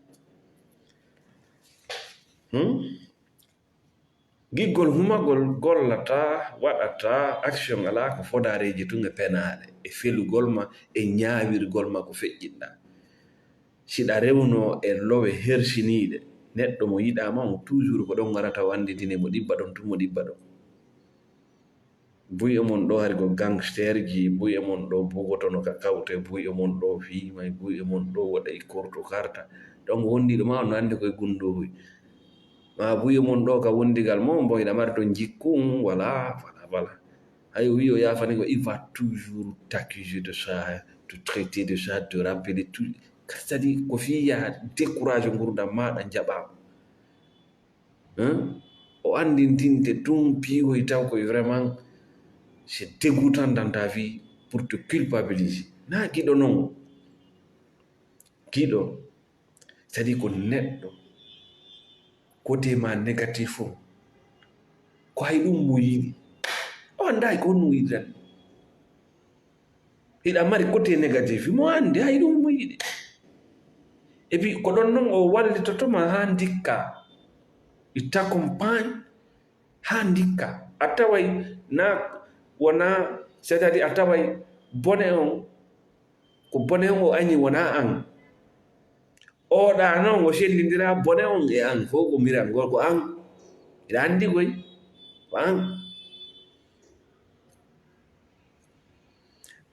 [SPEAKER 1] Giggol humagol gollata waɗata action ala ko fodareji tun e penaɗe e felugol ma e ñaawirgol ma ko feƴƴinɗa siɗa rewno e lowe hersiniɗe neɗɗo mo yiɗama on toujours ko ɗon warata wanditine mo ɗibba ɗon tun mo ɗibba ɗon buye mon ɗo hari ko gangster ji buye mon ɗo bugotono ka kawte buye mon ɗo fiima buye mon ɗo waɗa e korto karta donc wondiɗo ma on andi koye gundohoy ma buye mon ɗo ka wondigal mo mboyɗa mari to jikkun voilà hay wi o yafani ko il va toujours t'accuser de ça te traiter de ça te rappeler tout c'est-à-dire ko fiya décourage gurdam maɗa jaɓama o andintinte tun piiwoy taw koye vraiment c'est dégoûtant dans ta vie pour te culpabiliser na giɗo noon giɗo c'est-à-dire ko neɗɗo côté ma négatif o ko hay ɗum mo yiɗi o anda ko honno yiɗiran hiɗa mari côté négatif mo andi hay ɗum mo yiɗi et puis ko ɗon noon o wallitotoma ha dikka il t'accompagne ha dikka a taway na wona c'est-à-dire a taway bone on ko bone on o añi wona an oɗa noon o sellidira bone on e an fof ko mirangol ko an iɗa andi koy ko an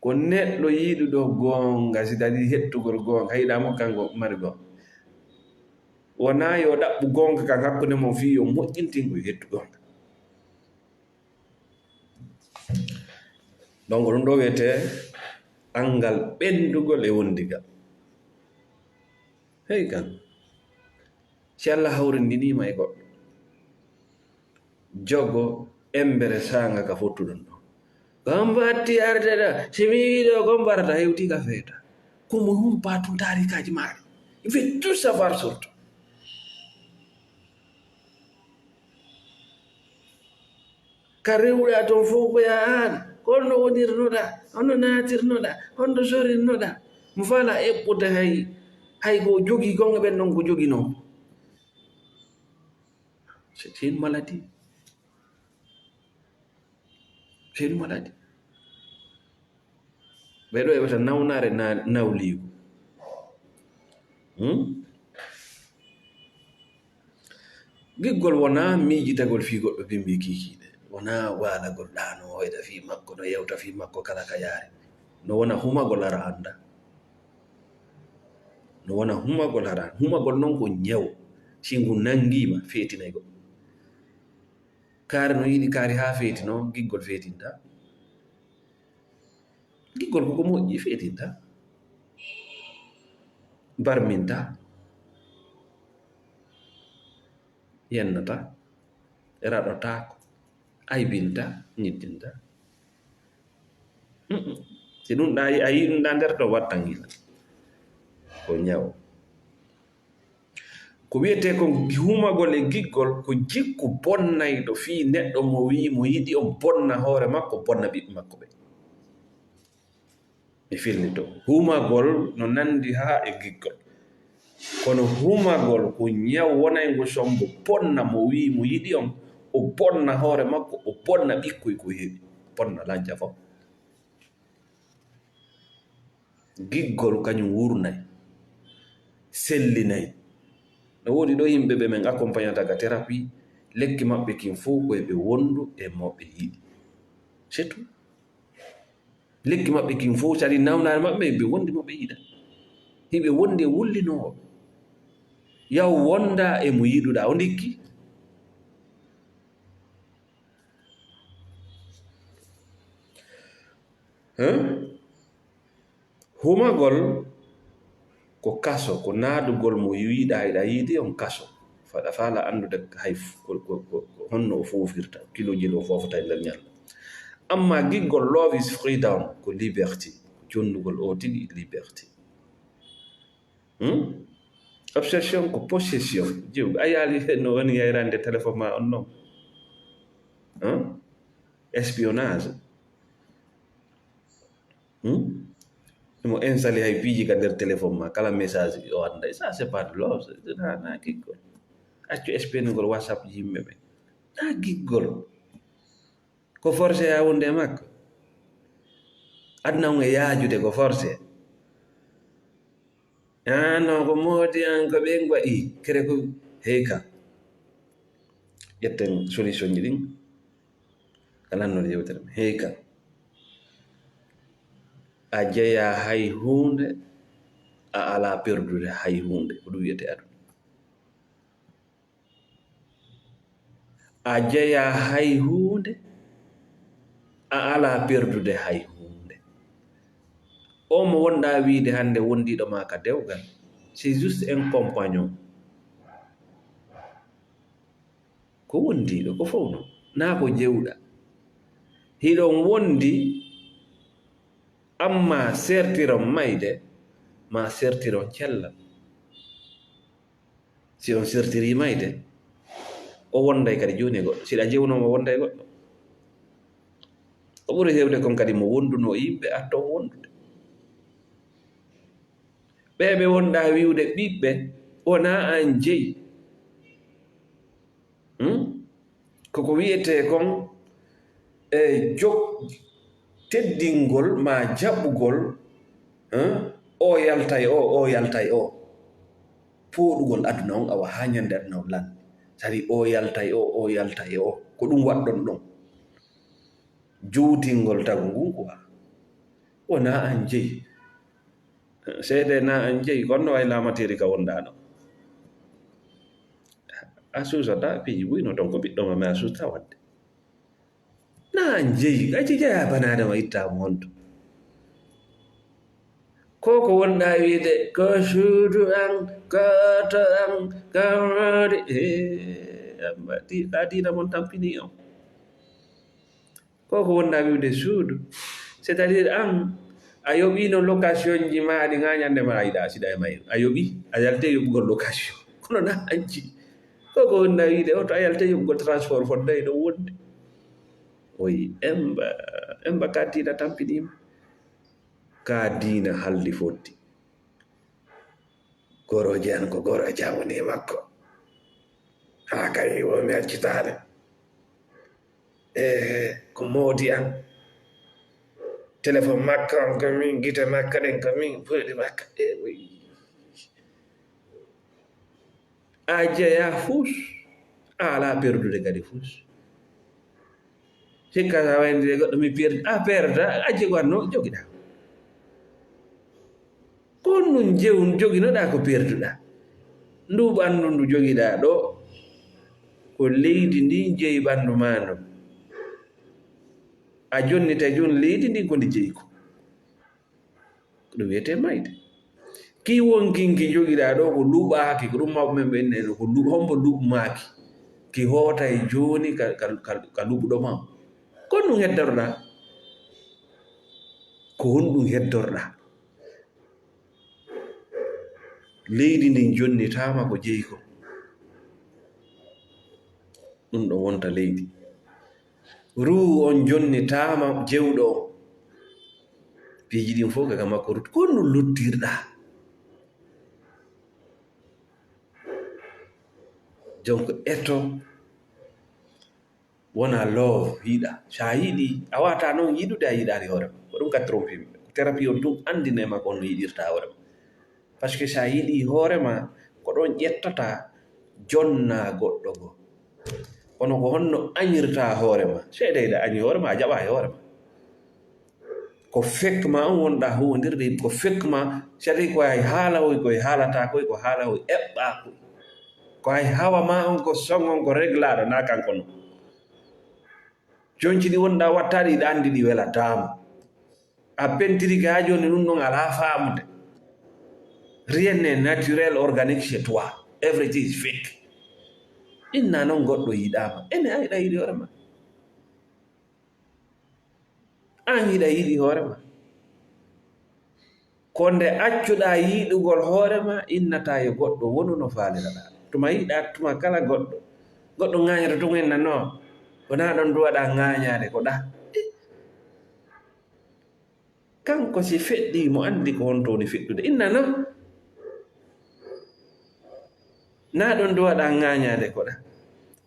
[SPEAKER 1] ko neɗɗo yiɗuɗo gonga c'est-à-dire hettugol gonga hayiɗamo kanko mari gonga wona yo ɗaɓɓu gonga kan hakkude mo fi yo moƴƴintingo hettu gonga donc ɗum ɗo wiyete angal ɓendugol e wondigal hey kan si Allah hawrindinima e goɗɗo jogo embere sanga ka fottuɗon ɗo gam batti ardeɗa simi wiɗo gom barata hewti ka feeta komo humpa tun tarikaji maɗa il fait tout savoir surtout ka rewɗa toon fof koya an holno wonirnoɗa hono natirnoɗa honno sorinnoɗa mo fala eɓɓude hay ko jogi gonga ɓen noon ko jogi noon c'est une maladie c'est une maladie ɓeɗo eɓata nawnare nawligo giggol wona miijitagol fi goɗɗo bimbi kikiɗe wona walagol ɗano hoyta fi makko no yewta fi makko kala ka yaari no wona humagol ara anda no wona humagol ara humagol noon ko ñaw si ngu nangima feetinay goɗɗo kaari no yiɗi kaari ha feeti noon giggol feetinta giggol koko moƴƴi feetinta barminta yennata raɗotako aybinta ñiddinta si ɗum ɗa a yi ɗum ɗa nder ɗo wattangila ko ñaw ko wiyete ko humagol e giggol ko jikku bonnayɗo fi neɗɗo mo wi mo yiɗi on bonna hoore makko bonna ɓiɓɓe makko ɓe mi filni to humagol no nandi ha e giggol kono humagol ko ñaw wonaygo sombo bonna mo wi mo yiɗi on o bonna hoore makko o bonna ɓikkoy ko heeɓi bonna lanca fof giggol kañum wurnay sellinay no woodi ɗo yimɓe ɓe men accompagnata ka thérapie lekki maɓɓe kin fof koye ɓe wondu e moɓe yiɗi c'est tout lekki maɓɓe kin fof sadi nawnare maɓɓe ɓe wondi moɓe yiɗa hiɓe wondi e wullinowo yaw wonda e mo yiɗuɗa o ndikki humagol ko kaso ko naadugol mo yiɗa eɗa yiɗi on kaso faɗa faala andude hay honno o fofirta kiloji o fofata e nder ñallo amma giggol love is freedom ko liberté ko jonnugol o tigi liberté obsession ko possession jiw a yaali no woni yayrande téléphone ma on noon espionnage mo installé hay piiji ka nder téléphone ma kala message o anda ça c'est pas de love na giggol accu espionugol whatsapp yimɓe ɓe na giggol ko forcé a wonde e makko aduna on e yaajude ko forcé non ko moodi an ko ɓen waɗi kere ko hey ka ƴetten solution ji ɗin kalannoɗe yewtere me hey ka a jeeya hay hunde a ala perdude hay hunde ko ɗum wiyete aduna a jeeya hay hunde a ala perdude hay hunde o mo wonɗa wiide hande wondiɗo ma ka dewgal c'est juste un compagnon ko wondiɗo ko fowno na ko jewɗa hiɗon wondi amma sertiron mayde ma sertiron cellal si on sertiri mayde o wonday kadi joni e goɗɗo siɗa jewnoma wonda e goɗɗo o ɓuri hewde kon kadi mo wonduno yimɓe atto wondude ɓeɓe wonɗa wiwde ɓiɓɓe wona an jeyi koko wiyete kon e teddingol ma jaɓɓugol o yaltay o yaltay o poɗugol aduna on awa ha ñande aduna on lan sadi o yaltay o yaltay o ko ɗum waɗɗon ɗon juutingol tagu ngun quoi wona an jeyi seede na an jeyi konno way lamateri ka wondano a susata piiji ɓuyno ton ko ɓiɗɗoma me a susta wadde na an jeyi gaci jeya banadama ittamo honto ko wonɗa wiide ko suudu an koto an kamade ɗa dina mon tampini on ko wonɗa wiide suudu c'est à dire an a yoɓino location ji ma ɗi ŋañande ma ayiɗa siɗa e may a yoɓi a yalte yoɓugol location kono na anci ko wonɗa wiide oto a yalte yoɓugol transport fodday ɗo wonde oyi emba ka dina tampinima ka dina haldi fotti goroje an ko goroje am woni makko ha kay womi accitade ko moodi an téléphone makka on ko min gite makka ɗen ko min ɓurɗi makka a jeeya fus a ala perdude kadi fus hikka sa wayndire goɗɗo mi perdi a perda a jegoatno jogiɗa kon ɗum jewum joginoɗa ko perduɗa ndu ɓanndu ndu jogiɗa ɗo ko leydi ndi jeyi ɓanndu ma ndu a jonnita joni leydi ndi ko ndi jeyi ko ɗum wiyete mayde ki wonkinki jogiɗa ɗo ko luɓaki ko ɗum mawɓe men ɓenne ko hombo luɓmaki ki hootay joni ka luɓɗo ma kon ɗum heddorɗa ko honɗum heddorɗa leydi ndin jonnitama ko jeyi ko ɗum ɗo wonta leydi ruu on jonnitama jewɗo o piiji ɗin fof kaga makko rutti kon ɗum luttirɗa donc eto wona love yiɗa sa yiɗi a wata noon yiɗude a yiɗari hoorema ko ɗum ka trompimi ko thérapie on tun andinema ko on no yiɗirta hoorema par ce que sa yiɗi hoorema ko ɗon ƴettata jonna goɗɗo go kono ko honno añirta hoorema seedeyɗa añi hoorema a jaɓa e hoorema ko fekma on wonɗa huwodirde ko fekma sadi ko hay haala hoy koye haalata koye ko haala hoy eɓɓa koy ko hay hawa ma on ko songon ko réglaɗo na kanko no jonci ɗi wonɗa wattaɗi ɗi andi ɗi welatama a pentirike ha joni ɗum ɗon ala famude rien n'est naturel organique chez toi everything is fake inna noon goɗɗo yiɗama ene a yiɗa yiɗi hoorema an yiɗa yiɗi hoorema ko nde accuɗa yiɗugol hoorema innata yo goɗɗo wonu no faaliraɗa tuma yiɗa tuma kala goɗɗo ŋañata tun en nano wona ɗon duwaɗa ŋañade ko ɗa kanko si feɗɗi mo andi ko honto woni feɗɗude inna noon na ɗon duwaɗa ŋañade ko ɗa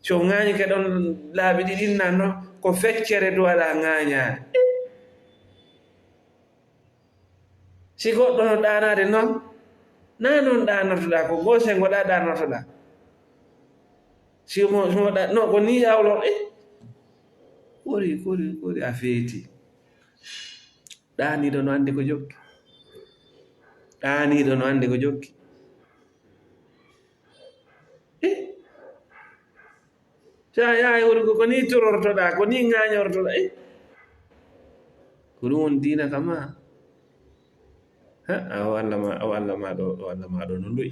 [SPEAKER 1] so ŋañi ke ɗon laaɓi ɗiɗi inna noon ko feccere duwaɗa ŋañade si goɗɗo no ɗanade noon na noon ɗanotoɗa ko gose goɗa ɗanotoɗa si moɗa no ko ni awlor kori a feeti ɗaniɗo no andi ko jokki ɗaniɗo no andi ko jokki sa yahay woni ko ni torortoɗa ko ni ŋañortoɗa ko ɗum woni dina kama o Allah ma ɗo no loyi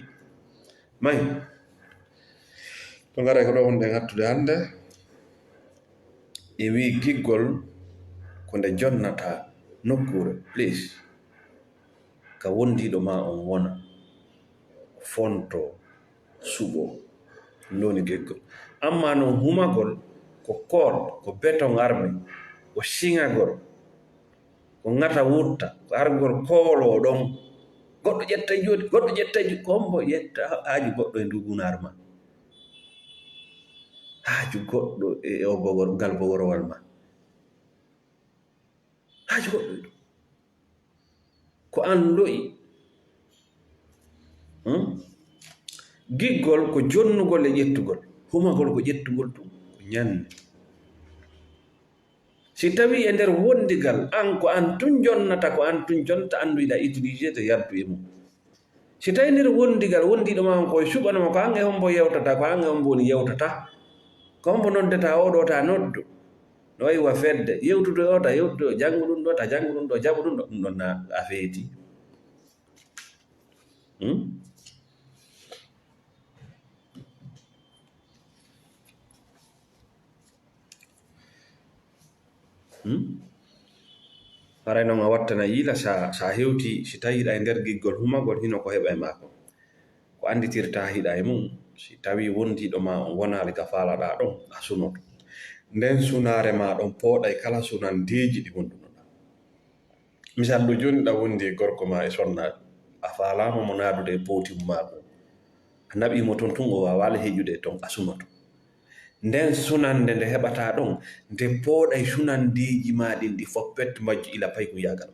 [SPEAKER 1] mayi to ngara ko ɗo wonɗen hattude hannde e wi giggol ko nde jonnata nokkure please ka wondiɗo ma on wona fonto suɓo loni geggol amma no humagol ko kol ko beton arme ko siŋagol ko ŋata wutta ko argol koolo ɗon goɗɗo ƴetta joni goɗɗo ƴetta kombo ƴetta haaju goɗɗo e ndugunar ma haaju goɗɗo e o bogor ngal bogorowal ma haaju goɗɗo e ɗum ko an loyi giggol ko jonnugol e ƴettugol humagol ko ƴettugol tum ko ñande si tawi e nder wondigal an ko an tun jonnata ko an tun jonta andu yiɗa utilisé to yaddu e mum si tawi nder wondigal wondiɗo ma on koye suɓanoma ko an e hombo yewtata ko an e hombo woni yewtata ko hombo noddeta oɗo ta noddu no wayi wa fedde yewtude o ta yewtude o janngu ɗum ɗo ta janngu ɗum ɗo jaɓu ɗum ɗo ɗum ɗon na a feeti Hmm? Hmm? Haray noon a wattana yiila sa hewti si tawiiɗa e nder giggol humagol hino ko heɓa e maako ko anditirta hiɗa e mum si tawi wondiɗo ma on wonaali ka faalaɗa ɗon a sunoto nden sunare ma ɗon pooɗay kala sunandeji ɗi gondunoɗa misallu joni ɗa wondi e gorko ma e sonnaɗi a faalama mo naadude e pootimu maako a naɓimo ton tun o wawali heƴude ton a sunoto nden sunande nde heɓata ɗon nde pooɗay sunandeji ma ɗin ɗi fof pet majji ila pay ko yagal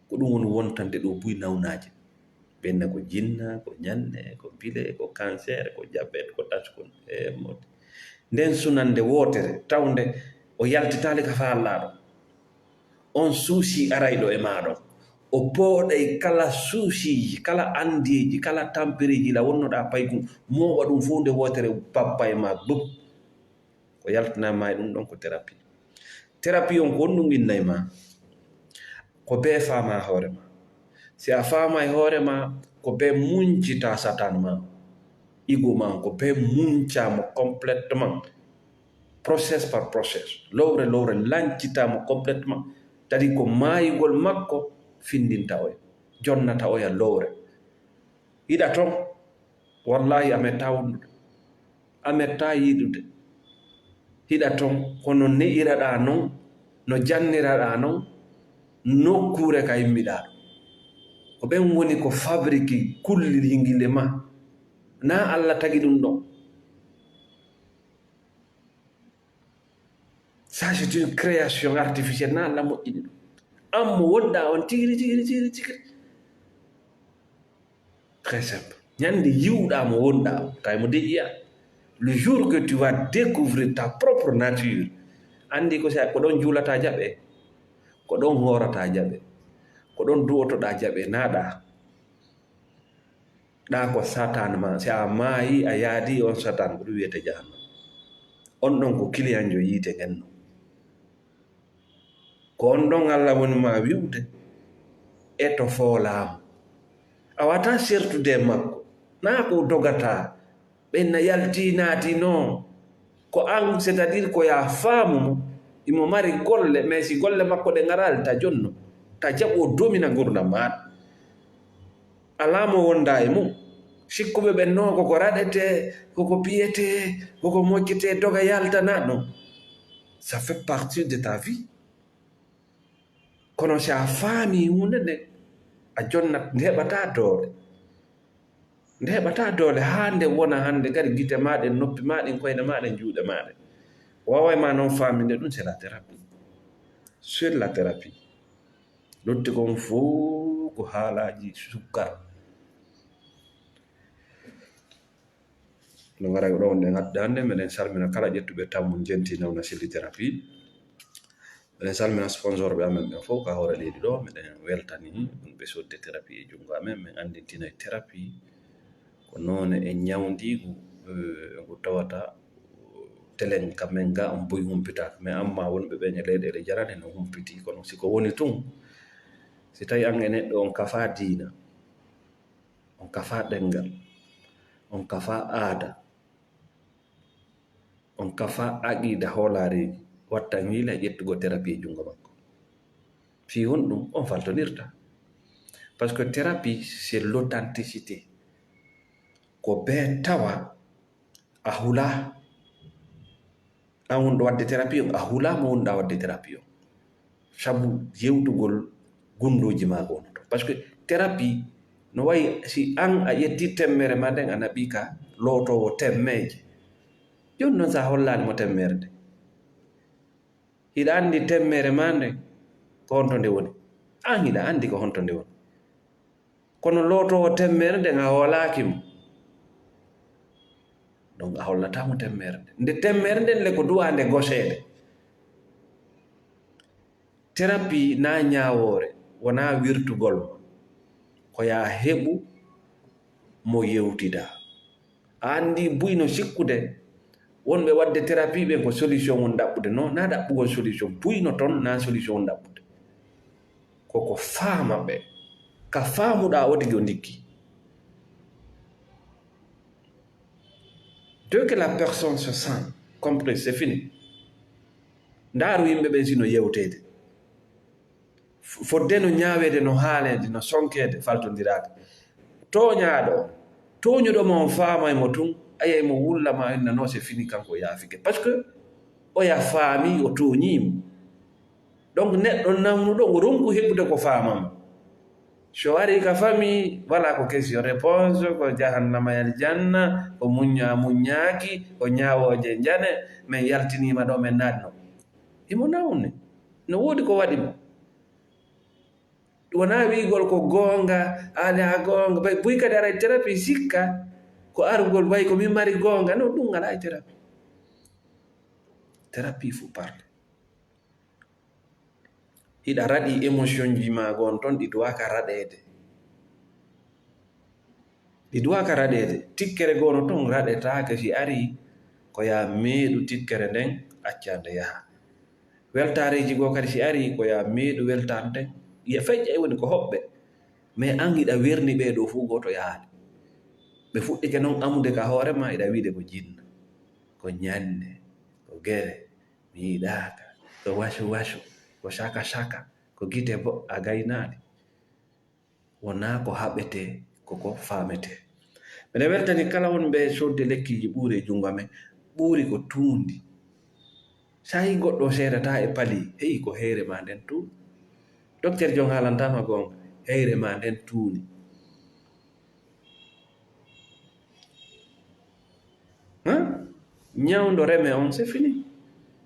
[SPEAKER 1] ko ɗum woni wontande ɗo buy nawnaji ɓenna ko jinna ko ñanne ko bile ko cancer ko diabete ko taskol e mode nden sunande wotere tawde o yaltitali ka faallaɗo on suusi arayɗo e maɗon o pooɗay kala suusiji kala andeji kala tampereji la wonnoɗa paygu moɓa ɗum fo nde wotere babba e ma bub ko yaltinama e ɗum ɗon ko thérapie on ko honɗum innay ma ko be faama hoore ma si a faama e hoore ma ko be muncita satan ma igo ma ko be muncamo complètement process par process lowre lancitamo complètement tadi ko maayigol makko findinta oya jonnata oya lowre hiɗa ton wallahi a metta wondude a metta yiɗude hiɗa ton kono ne'iraɗa non no janniraɗa non nokkure ka yimmiɗa ko ɓen woni ko fabrique kullingile ma na Allah tagi ɗum ɗon ça c'est une création artificielle na Allah moƴƴini ɗum an mo wonɗa on tigiri très simple ñande yiwɗa mo wonɗa tay mo deƴƴiya le jour que tu vas découvrir ta propre nature andi ko sa ko ɗon juulata jaɓe ko ɗon horata jaɓe ko ɗon duwotoɗa jaɓe naɗa ɗa ko satan ma si a maayi a yaadi on satan ko ɗum wiyete jahannam on ɗon ko client jo yiite ngenno ko on ɗon Allah woni ma wiwde e to foolamo a wata sertude makko na ko dogata ɓenna yalti naati non ko an c'est à dire ko ya faamu mo imo mari golle mais si golle makko ɗe ngarali ta jonno ta jaɓo domina gurdam maɗa alamo wonda e mum sikkuɓe ɓen no koko raɗete koko piyete koko moccete doga yaltana non ça fait partie de ta vie kono si a faami hunde nde a jonnat nde heɓata doole ha nde wona hande gari gite maɗen noppi maɗen koyne maɗen juuɗe maɗen waway ma noon faaminde ɗum c'est la thérapie sur la thérapie lutti kon fo ko haalaji sukkar no gara ɗo wonde gadde hande meɗen salmina kala ƴettuɓe tammum jenti nawna silli thérapie meɗen salmina sponsor ɓe amen ɓen fof ka hoore leydi ɗo meɗen weltani ɓe sodde thérapie e jungo amen min andintina e thérapie ko noone e ñawdigu ko tawata telen kamen ga on boyi humpitaka mais amma wonɓe ɓen e leyɗele jarane no humpiti kono siko woni tun si tawi an e neɗɗo on kafa diina on kafa ɗengal on kafa aada on kafa aqida hoolareji wattan wiila ƴettugo thérapie e jungo makko fi honɗum on faltonirta parce que thérapie c'est l'authenticité ko be tawa a hula an wonɗo wadde thérapie on a hulama wonɗa wadde thérapie on sabu yewtugol gundoji ma gonoto par ce que thérapie no wayi si an a ƴetti temmere ma nden a naɓi ka lootowo temmeje joni noon sa hollanimo temmere nde hiɗa andi temmere ma nden ko honto nde woni an hiɗa andi ko honto nde woni kono lootowo temmere nden a hoolakimo donc a hollatamo temmere nde temmere nden le ko duwande gosede thérapie na ñaawore wona wirtugol ma ko ya heɓu mo yewtida a andi buyno sikkude wonɓe wadde thérapie ɓe ko solution won ɗaɓɓude non na ɗaɓɓugol solution buyno toon na solution won ɗaɓɓude koko faama ɓe ka faamuɗa odigi o ndikki Dès que la personne se sent comprise, c'est fini. Ndaru yimɓe ɓen sino yewtede fodde no ñaawede no haalede no sonkede faltodirade toñaɗo toñuɗo ma on faama mo tun ayay mo wullama no c'est fini kanko yaafike par ce que oya faami o toñimo donc neɗɗo namnuɗo o ronku heɓude ko faamama so wari ka fami wala ko question réponse ko jahannamayal janna ko muññaki ko ñaawoje jane min yaltinima ɗo min naatno imo nawne no woodi ko waɗi mo wona wiigol ko goonga ala goonga buy kadi ara thérapie sikka ko arugol way ko min mari goonga no ɗum ala thérapie thérapie faut parler hiɗa raɗi émotion ji ma gon toon ɗi duwaka raɗede tikkere gono toon raɗetake si ari ko ya meeɗu tikkere nden accande yaha weltareji goo kadi si ari ko ya meeɗu weltare nden feƴƴa woni ko hoɓɓe mais an iɗa werni ɓeɗo fuu goto yaade ɓe fuɗɗike noon amude ka hoorema iɗa wiide ko jinna ko ñande ko gere mi yiɗaka ko wasu ko saka ko gite bo a gaynaɗe wona ko haɓete koko famete mbeɗa weltani kala won ɓe sodde lekkiji ɓuuri e jungo amen ɓuuri ko tuundi sa yi goɗɗo seedata e pali heyi ko heere ma nden tuundi docteur jon haalantama gonga heyre ma nden tuuni ñawdo reme on c'est fini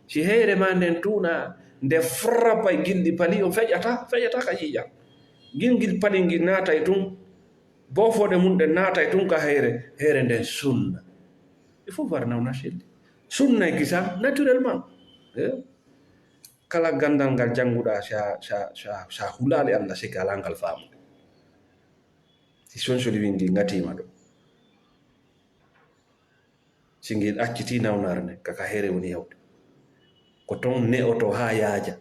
[SPEAKER 1] si heyre ma nden tuuna nde frappa e gilɗi pali on feƴata ka yiƴam gilgil pali ngil naata e tun bofode mum ɗe naata e tun ka heyre nden sunna il faut voir nawna selli sunna e kisam naturellement kala gandal ngal jannguɗa sa hulali Allah sike ala ngal faamude si sonsoli windi ngatima ɗo si ngil acciti nawnare nde kaka heere woni yawde ko ton ne'oto ha yaaja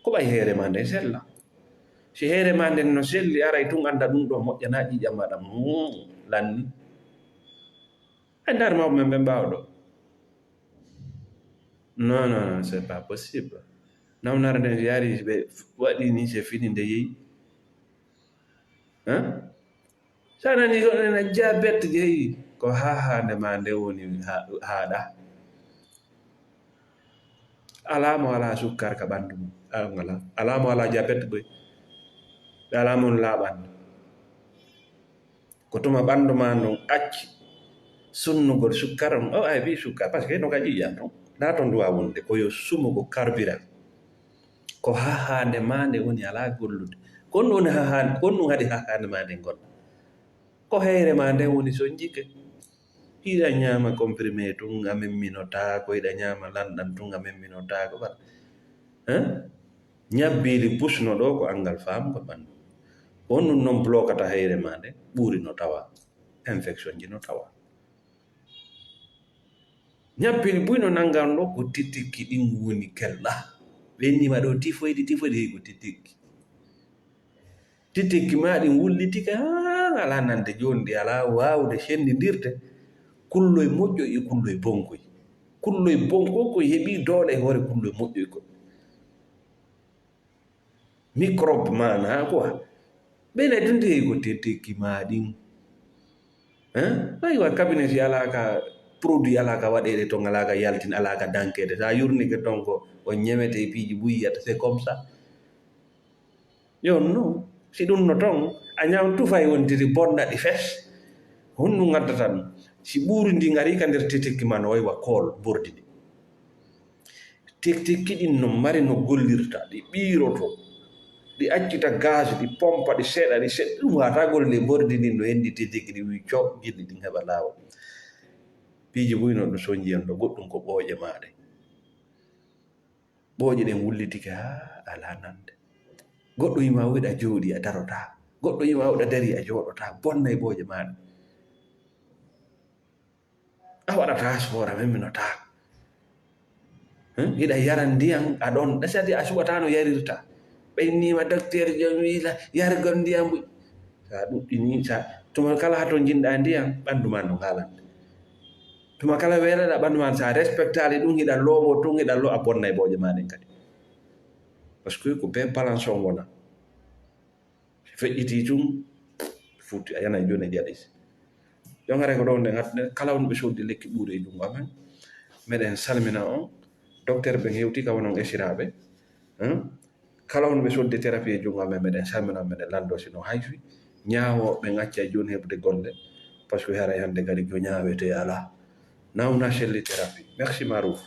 [SPEAKER 1] ko ɓay heere ma nden sella si heere ma nden no selli aray tun anda ɗum ɗo moƴƴana ƴiƴam maɗa lanni ay ndar mawɓe men ɓe mbawa ɗo non c'est pas possible nawnare nden yaari ɓe waɗi ni c'est fini nde yeyi sa nani goɗɗona diabete jeyi ko hahande ma nde woni haaɗa alamo ala sukkar ka ɓanndu mum ala alamo ala diabete boy ɓe alamon laaɓande ko tuma ɓanndu ma ndon acci sunnugol sukkar on o ay wi sukkar par ce que no ka ƴiƴan ton nda ton duwa wonde koyo sumugo carburant ko hahande ma nde woni ala gollude kon ɗum haɗi hahande ma nden gonɗa ko heyre ma nden woni son jike hiɗa ñaama comprimé tun a memminotako hiɗa ñaama lanɗan tun a memminotako bara ñabbili pusno ɗo ko angal famgo ɓanndu on ɗum noon blokata heyre ma nde ɓuuri no tawa infection ji no tawa ñabbili buyno nangan ɗo ko titikki ɗin woni kelɗa ɓennima ɗo tifoyde hey ko titikki ma ɗin wullitike ala nande jondi ala wawde sendidirde kulloye moƴƴo e kulloye bonkoy ko heɓi doole e hoore kulloye moƴƴoy ko microbe mana quoi ɓene tunde hey ko titikki ma ɗin aywa cabinet si alaka produit alaka waɗede ton alaka yaltin alaka dankede sa yurnike ton ko on ñemete piiji buyyata c'est comme ça yo non si ɗum no ton a ñaam tufay wontiri bonɗaɗi fes honɗum gaddata ɗum si ɓuuri ndi gari ka nder titikki ma no waywa kool bordi ɗi tiktikki ɗin no mari no gollirta ɗi ɓiiroto ɗi accita gaz ɗi pompa ɗi seeɗa ɗum wata golle bordi ndin no hendi titikki ɗi wi co gilɗi ɗin heɓa laawa piiji buyno ɗo soñjiyan ɗo goɗɗum ko ɓooƴe maɗe ɓooƴe ɗen wullitike ala nande goɗɗo yima wiɗa jooɗi a darota goɗɗo yima wiɗa dari a jooɗota bonna e ɓooƴe maɗe a waɗata sport a memminota hiɗa yara ndiyam aɗon ɗasati a suɓata no yarirta ɓeynima docteur jom wiila yargol ndiyam sa ɗuɗɗini sa tuma kala hato jinɗa ndiyam ɓanndu ma no haalande tuma kala weelaɗa ɓanndu ma sa respectali ɗum hiɗa lowo tun hiɗa lo a bonna e boje maɗen kadi par ce que ko be balance on wona feƴƴiti tun futti a yana joni e ɗiyaɗis jongare ko ɗon nde kala wonɓe soddi lekki ɓuuri e jungo amen meɗen salmina on docteur ɓe hewti ka wonon esiraɓe kala wonɓe sodde thérapie e jungo amen meɗen salmina meɗen lando sino hayfi ñaawoɓe ŋacca joni heɓde golle par ce que haray hande kadi ko ñaawete ala nawna selli thérapie merci Marouf